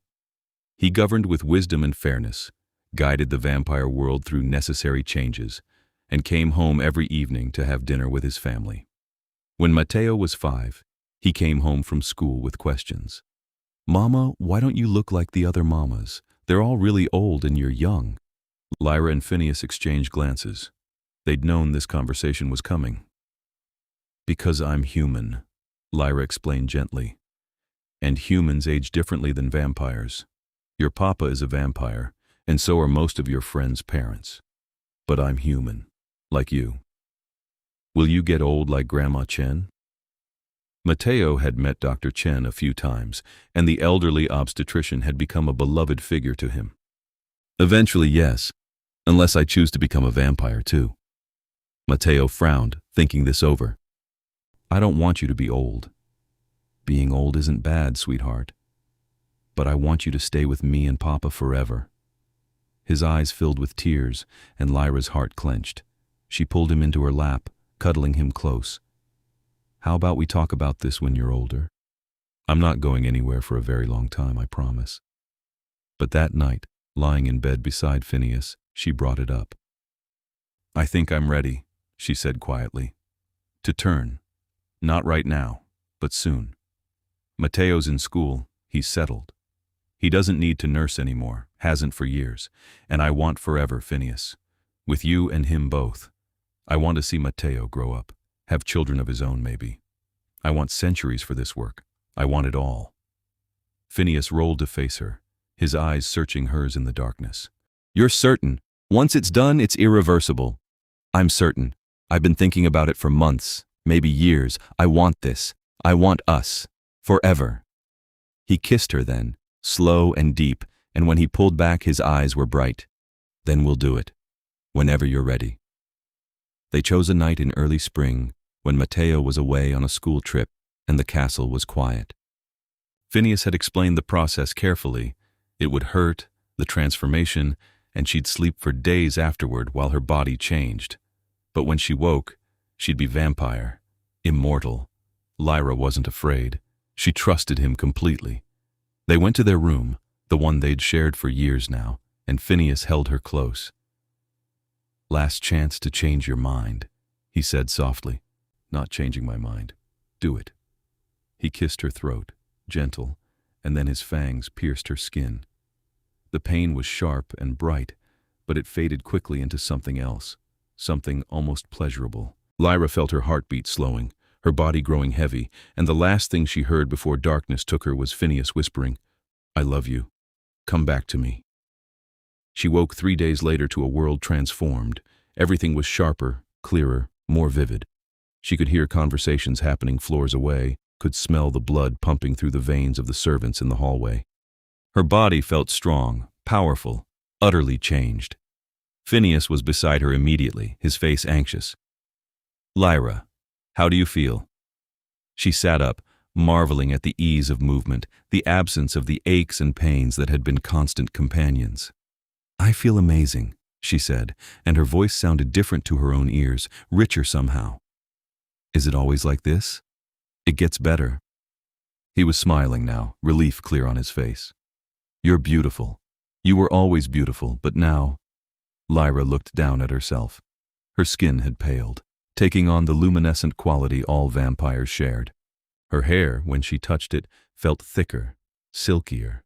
He governed with wisdom and fairness, guided the vampire world through necessary changes, and came home every evening to have dinner with his family. When Matteo was 5, he came home from school with questions. "Mama, why don't you look like the other mamas? They're all really old and you're young." Lyra and Phineas exchanged glances. They'd known this conversation was coming. "Because I'm human," Lyra explained gently. "And humans age differently than vampires. Your papa is a vampire, and so are most of your friends' parents. But I'm human, like you. Will you get old like Grandma Chen?" Matteo had met Dr. Chen a few times, and the elderly obstetrician had become a beloved figure to him. Eventually, yes, unless I choose to become a vampire too. Matteo frowned, thinking this over. I don't want you to be old. Being old isn't bad, sweetheart. But I want you to stay with me and Papa forever. His eyes filled with tears, and Lyra's heart clenched. She pulled him into her lap, cuddling him close. How about we talk about this when you're older? I'm not going anywhere for a very long time, I promise. But that night, lying in bed beside Phineas, she brought it up. I think I'm ready, she said quietly. To turn. Not right now, but soon. Matteo's in school, he's settled. He doesn't need to nurse anymore, hasn't for years, and I want forever, Phineas. With you and him both. I want to see Matteo grow up, have children of his own maybe. I want centuries for this work. I want it all. Phineas rolled to face her, his eyes searching hers in the darkness. You're certain. Once it's done, it's irreversible. I'm certain. I've been thinking about it for months, maybe years. I want this. I want us. Forever. He kissed her then, slow and deep, and when he pulled back, his eyes were bright. Then we'll do it. Whenever you're ready. They chose a night in early spring, when Matteo was away on a school trip and the castle was quiet. Phineas had explained the process carefully. It would hurt, the transformation, and she'd sleep for days afterward while her body changed. But when she woke, she'd be vampire, immortal. Lyra wasn't afraid. She trusted him completely. They went to their room, the one they'd shared for years now, and Phineas held her close. Last chance to change your mind, he said softly. Not changing my mind. Do it. He kissed her throat, gentle, and then his fangs pierced her skin. The pain was sharp and bright, but it faded quickly into something else, something almost pleasurable. Lyra felt her heartbeat slowing, her body growing heavy, and the last thing she heard before darkness took her was Phineas whispering, I love you. Come back to me. She woke 3 days later to a world transformed. Everything was sharper, clearer, more vivid. She could hear conversations happening floors away, could smell the blood pumping through the veins of the servants in the hallway. Her body felt strong, powerful, utterly changed. Phineas was beside her immediately, his face anxious. Lyra, how do you feel? She sat up, marveling at the ease of movement, the absence of the aches and pains that had been constant companions. I feel amazing, she said, and her voice sounded different to her own ears, richer somehow. Is it always like this? It gets better. He was smiling now, relief clear on his face. You're beautiful. You were always beautiful, but now... Lyra looked down at herself. Her skin had paled, taking on the luminescent quality all vampires shared. Her hair, when she touched it, felt thicker, silkier.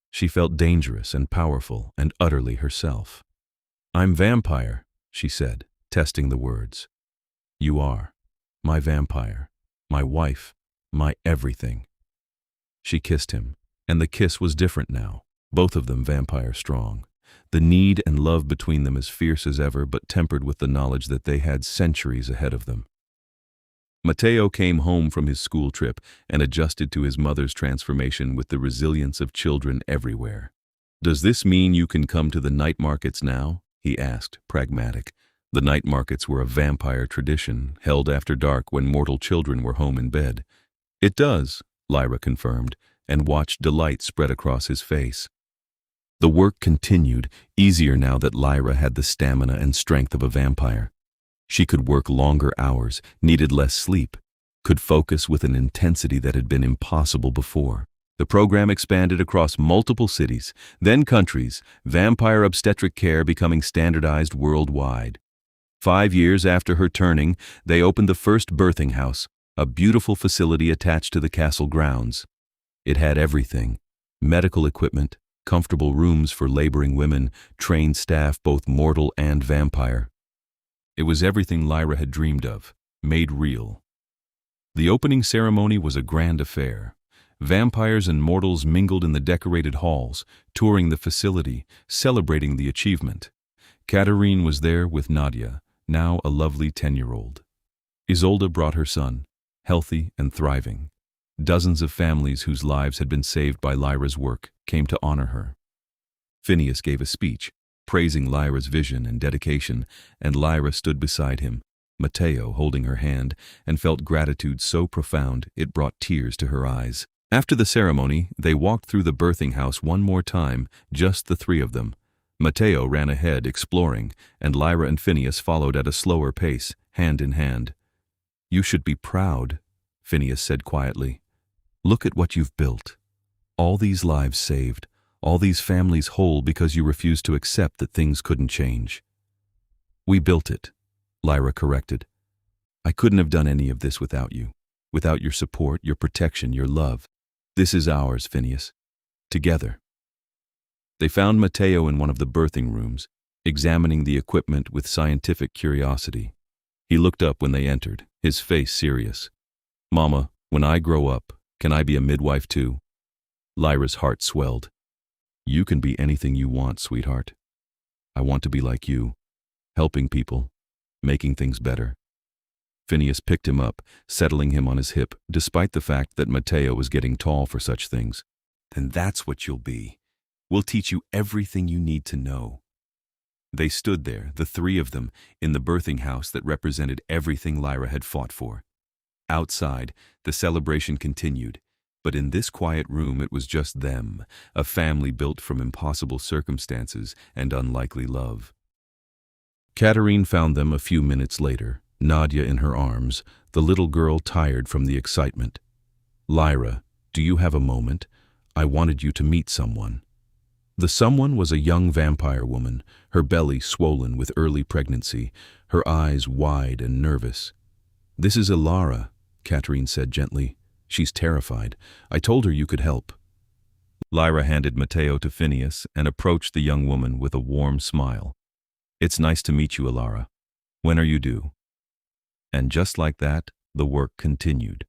She felt dangerous and powerful and utterly herself. I'm vampire, she said, testing the words. You are. My vampire. My wife. My everything. She kissed him, and the kiss was different now, both of them vampire strong. The need and love between them as fierce as ever, but tempered with the knowledge that they had centuries ahead of them. Matteo came home from his school trip and adjusted to his mother's transformation with the resilience of children everywhere. Does this mean you can come to the night markets now? He asked, pragmatic. The night markets were a vampire tradition, held after dark when mortal children were home in bed. It does, Lyra confirmed, and watched delight spread across his face. The work continued, easier now that Lyra had the stamina and strength of a vampire. She could work longer hours, needed less sleep, could focus with an intensity that had been impossible before. The program expanded across multiple cities, then countries, vampire obstetric care becoming standardized worldwide. 5 years after her turning, they opened the first birthing house, a beautiful facility attached to the castle grounds. It had everything: medical equipment, comfortable rooms for laboring women, trained staff both mortal and vampire. It was everything Lyra had dreamed of, made real. The opening ceremony was a grand affair. Vampires and mortals mingled in the decorated halls, touring the facility, celebrating the achievement. Katerine was there with Nadia, now a lovely 10-year-old. Isolde brought her son, healthy and thriving. Dozens of families whose lives had been saved by Lyra's work came to honor her. Phineas gave a speech, praising Lyra's vision and dedication, and Lyra stood beside him, Matteo holding her hand, and felt gratitude so profound it brought tears to her eyes. After the ceremony, they walked through the birthing house one more time, just the three of them. Matteo ran ahead, exploring, and Lyra and Phineas followed at a slower pace, hand in hand. "You should be proud," Phineas said quietly. "Look at what you've built. All these lives saved, all these families whole because you refused to accept that things couldn't change." "We built it," Lyra corrected. "I couldn't have done any of this without you, without your support, your protection, your love. This is ours, Phineas. Together." They found Matteo in one of the birthing rooms, examining the equipment with scientific curiosity. He looked up when they entered, his face serious. "Mama, when I grow up, can I be a midwife too?" Lyra's heart swelled. "You can be anything you want, sweetheart. I want to be like you, helping people, making things better." Phineas picked him up, settling him on his hip, despite the fact that Matteo was getting tall for such things. "Then that's what you'll be. We'll teach you everything you need to know." They stood there, the three of them, in the birthing house that represented everything Lyra had fought for. Outside, the celebration continued, but in this quiet room it was just them, a family built from impossible circumstances and unlikely love. Katerine found them a few minutes later, Nadia in her arms, the little girl tired from the excitement. "Lyra, do you have a moment? I wanted you to meet someone." The someone was a young vampire woman, her belly swollen with early pregnancy, her eyes wide and nervous. "This is Ilara," Katerine said gently. "She's terrified. I told her you could help." Lyra handed Matteo to Phineas and approached the young woman with a warm smile. "It's nice to meet you, Ilara. When are you due?" And just like that, the work continued.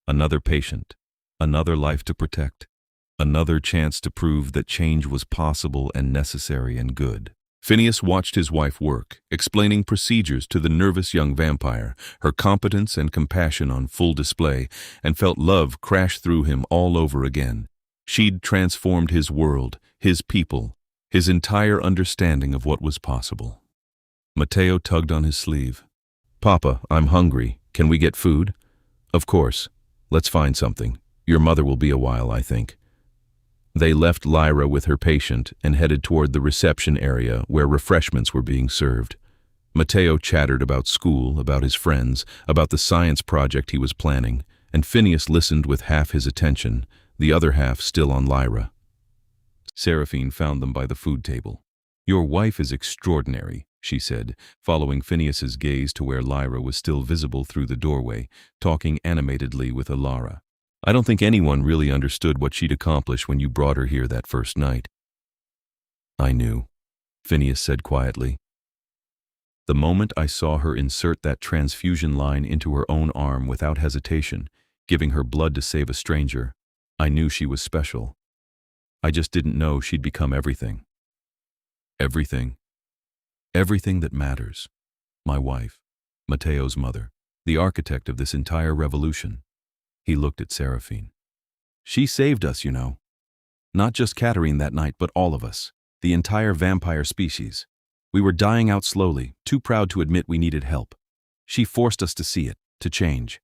Another patient, another life to protect. Another chance to prove that change was possible and necessary and good. Phineas watched his wife work, explaining procedures to the nervous young vampire, her competence and compassion on full display, and felt love crash through him all over again. She'd transformed his world, his people, his entire understanding of what was possible. Matteo tugged on his sleeve. "Papa, I'm hungry. Can we get food?" "Of course. Let's find something. Your mother will be a while, I think." They left Lyra with her patient and headed toward the reception area where refreshments were being served. Matteo chattered about school, about his friends, about the science project he was planning, and Phineas listened with half his attention, the other half still on Lyra. Seraphine found them by the food table. "Your wife is extraordinary," she said, following Phineas's gaze to where Lyra was still visible through the doorway, talking animatedly with Ilara. "I don't think anyone really understood what she'd accomplish when you brought her here that first night." "I knew," Phineas said quietly. "The moment I saw her insert that transfusion line into her own arm without hesitation, giving her blood to save a stranger, I knew she was special. I just didn't know she'd become everything. Everything. Everything that matters. My wife, Matteo's mother, the architect of this entire revolution." He looked at Seraphine. "She saved us, you know. Not just Katerine that night, but all of us, the entire vampire species. We were dying out slowly, too proud to admit we needed help. She forced us to see it, to change.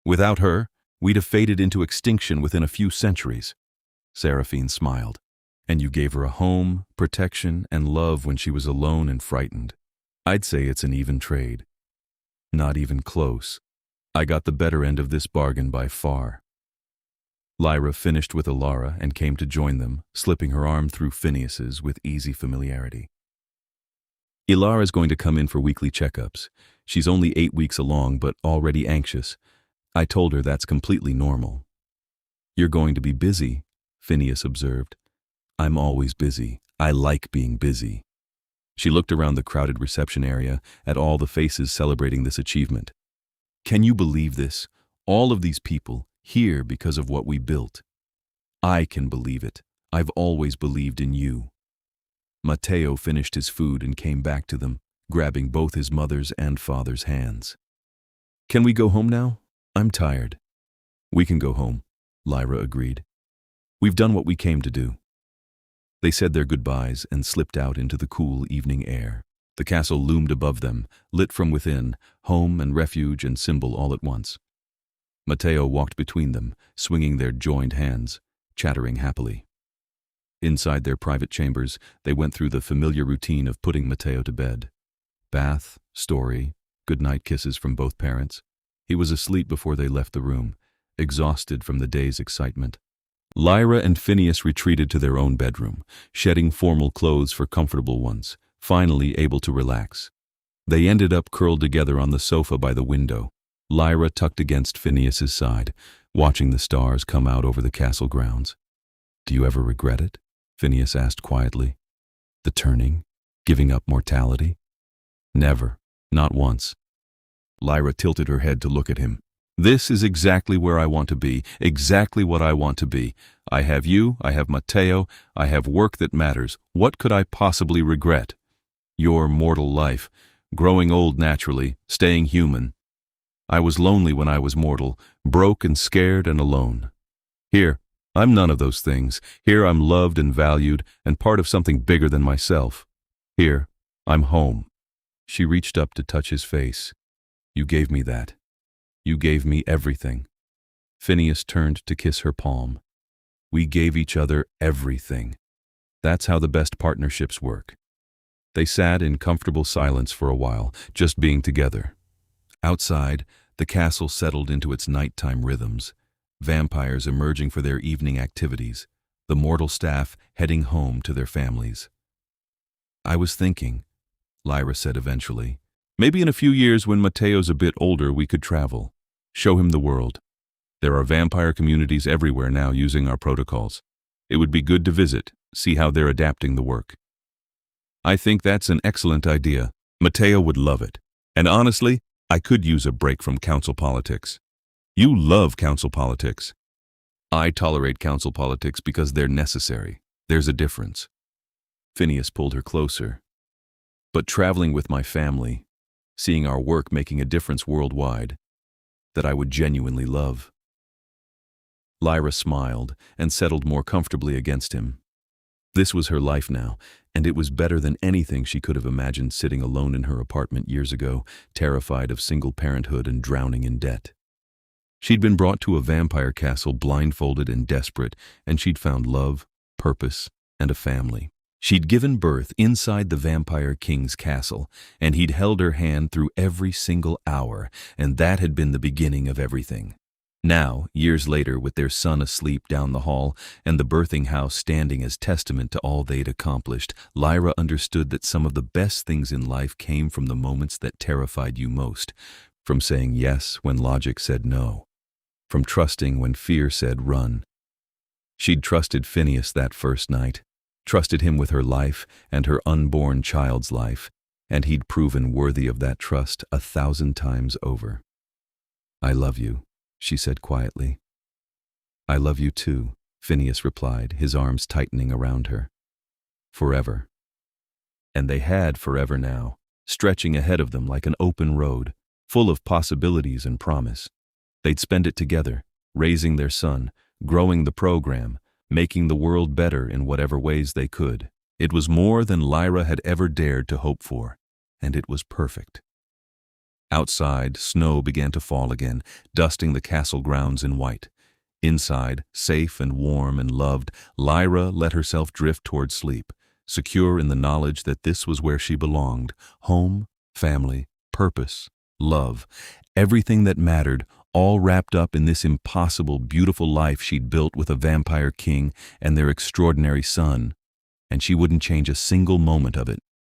Without her, we'd have faded into extinction within a few centuries." Seraphine smiled. "And you gave her a home, protection, and love when she was alone and frightened. I'd say it's an even trade." "Not even close. I got the better end of this bargain by far." Lyra finished with Ilara and came to join them, slipping her arm through Phineas's with easy familiarity. "Ilara's going to come in for weekly checkups. She's only 8 weeks along, but already anxious. I told her that's completely normal." "You're going to be busy," Phineas observed. "I'm always busy. I like being busy." She looked around the crowded reception area at all the faces celebrating this achievement. "Can you believe this? All of these people, here because of what we built. I can believe it. I've always believed in you." Matteo finished his food and came back to them, grabbing both his mother's and father's hands. "Can we go home now? I'm tired." "We can go home," Lyra agreed. "We've done what we came to do." They said their goodbyes and slipped out into the cool evening air. The castle loomed above them, lit from within, home and refuge and symbol all at once. Matteo walked between them, swinging their joined hands, chattering happily. Inside their private chambers, they went through the familiar routine of putting Matteo to bed. Bath, story, goodnight kisses from both parents. He was asleep before they left the room, exhausted from the day's excitement. Lyra and Phineas retreated to their own bedroom, shedding formal clothes for comfortable ones, finally able to relax. They ended up curled together on the sofa by the window, Lyra tucked against Phineas's side, watching the stars come out over the castle grounds. "Do you ever regret it?" Phineas asked quietly. "The turning? Giving up mortality?" "Never. Not once." Lyra tilted her head to look at him. "This is exactly where I want to be, exactly what I want to be. I have you, I have Matteo, I have work that matters. What could I possibly regret? Your mortal life, growing old naturally, staying human. I was lonely when I was mortal, broke and scared and alone. Here, I'm none of those things. Here I'm loved and valued and part of something bigger than myself. Here, I'm home." She reached up to touch his face. "You gave me that. You gave me everything." Phineas turned to kiss her palm. "We gave each other everything. That's how the best partnerships work." They sat in comfortable silence for a while, just being together. Outside, the castle settled into its nighttime rhythms, vampires emerging for their evening activities, the mortal staff heading home to their families. "I was thinking," Lyra said eventually, "maybe in a few years when Matteo's a bit older we could travel, show him the world. There are vampire communities everywhere now using our protocols. It would be good to visit, see how they're adapting the work." "I think that's an excellent idea. Matteo would love it. And honestly, I could use a break from council politics." "You love council politics." "I tolerate council politics because they're necessary. There's a difference." Phineas pulled her closer. "But traveling with my family, seeing our work making a difference worldwide, that I would genuinely love." Lyra smiled and settled more comfortably against him. This was her life now, and it was better than anything she could have imagined sitting alone in her apartment years ago, terrified of single parenthood and drowning in debt. She'd been brought to a vampire castle blindfolded and desperate, and she'd found love, purpose, and a family. She'd given birth inside the vampire king's castle, and he'd held her hand through every single hour, and that had been the beginning of everything. Now, years later, with their son asleep down the hall and the birthing house standing as testament to all they'd accomplished, Lyra understood that some of the best things in life came from the moments that terrified you most, from saying yes when logic said no, from trusting when fear said run. She'd trusted Phineas that first night, trusted him with her life and her unborn child's life, and he'd proven worthy of that trust 1,000 times over. "I love you," she said quietly. "I love you too," Phineas replied, his arms tightening around her. "Forever." And they had forever now, stretching ahead of them like an open road, full of possibilities and promise. They'd spend it together, raising their son, growing the program, making the world better in whatever ways they could. It was more than Lyra had ever dared to hope for, and it was perfect. Outside, snow began to fall again, dusting the castle grounds in white. Inside, safe and warm and loved, Lyra let herself drift toward sleep, secure in the knowledge that this was where she belonged: home, family, purpose, love, everything that mattered, all wrapped up in this impossible, beautiful life she'd built with a vampire king and their extraordinary son, and she wouldn't change a single moment of it.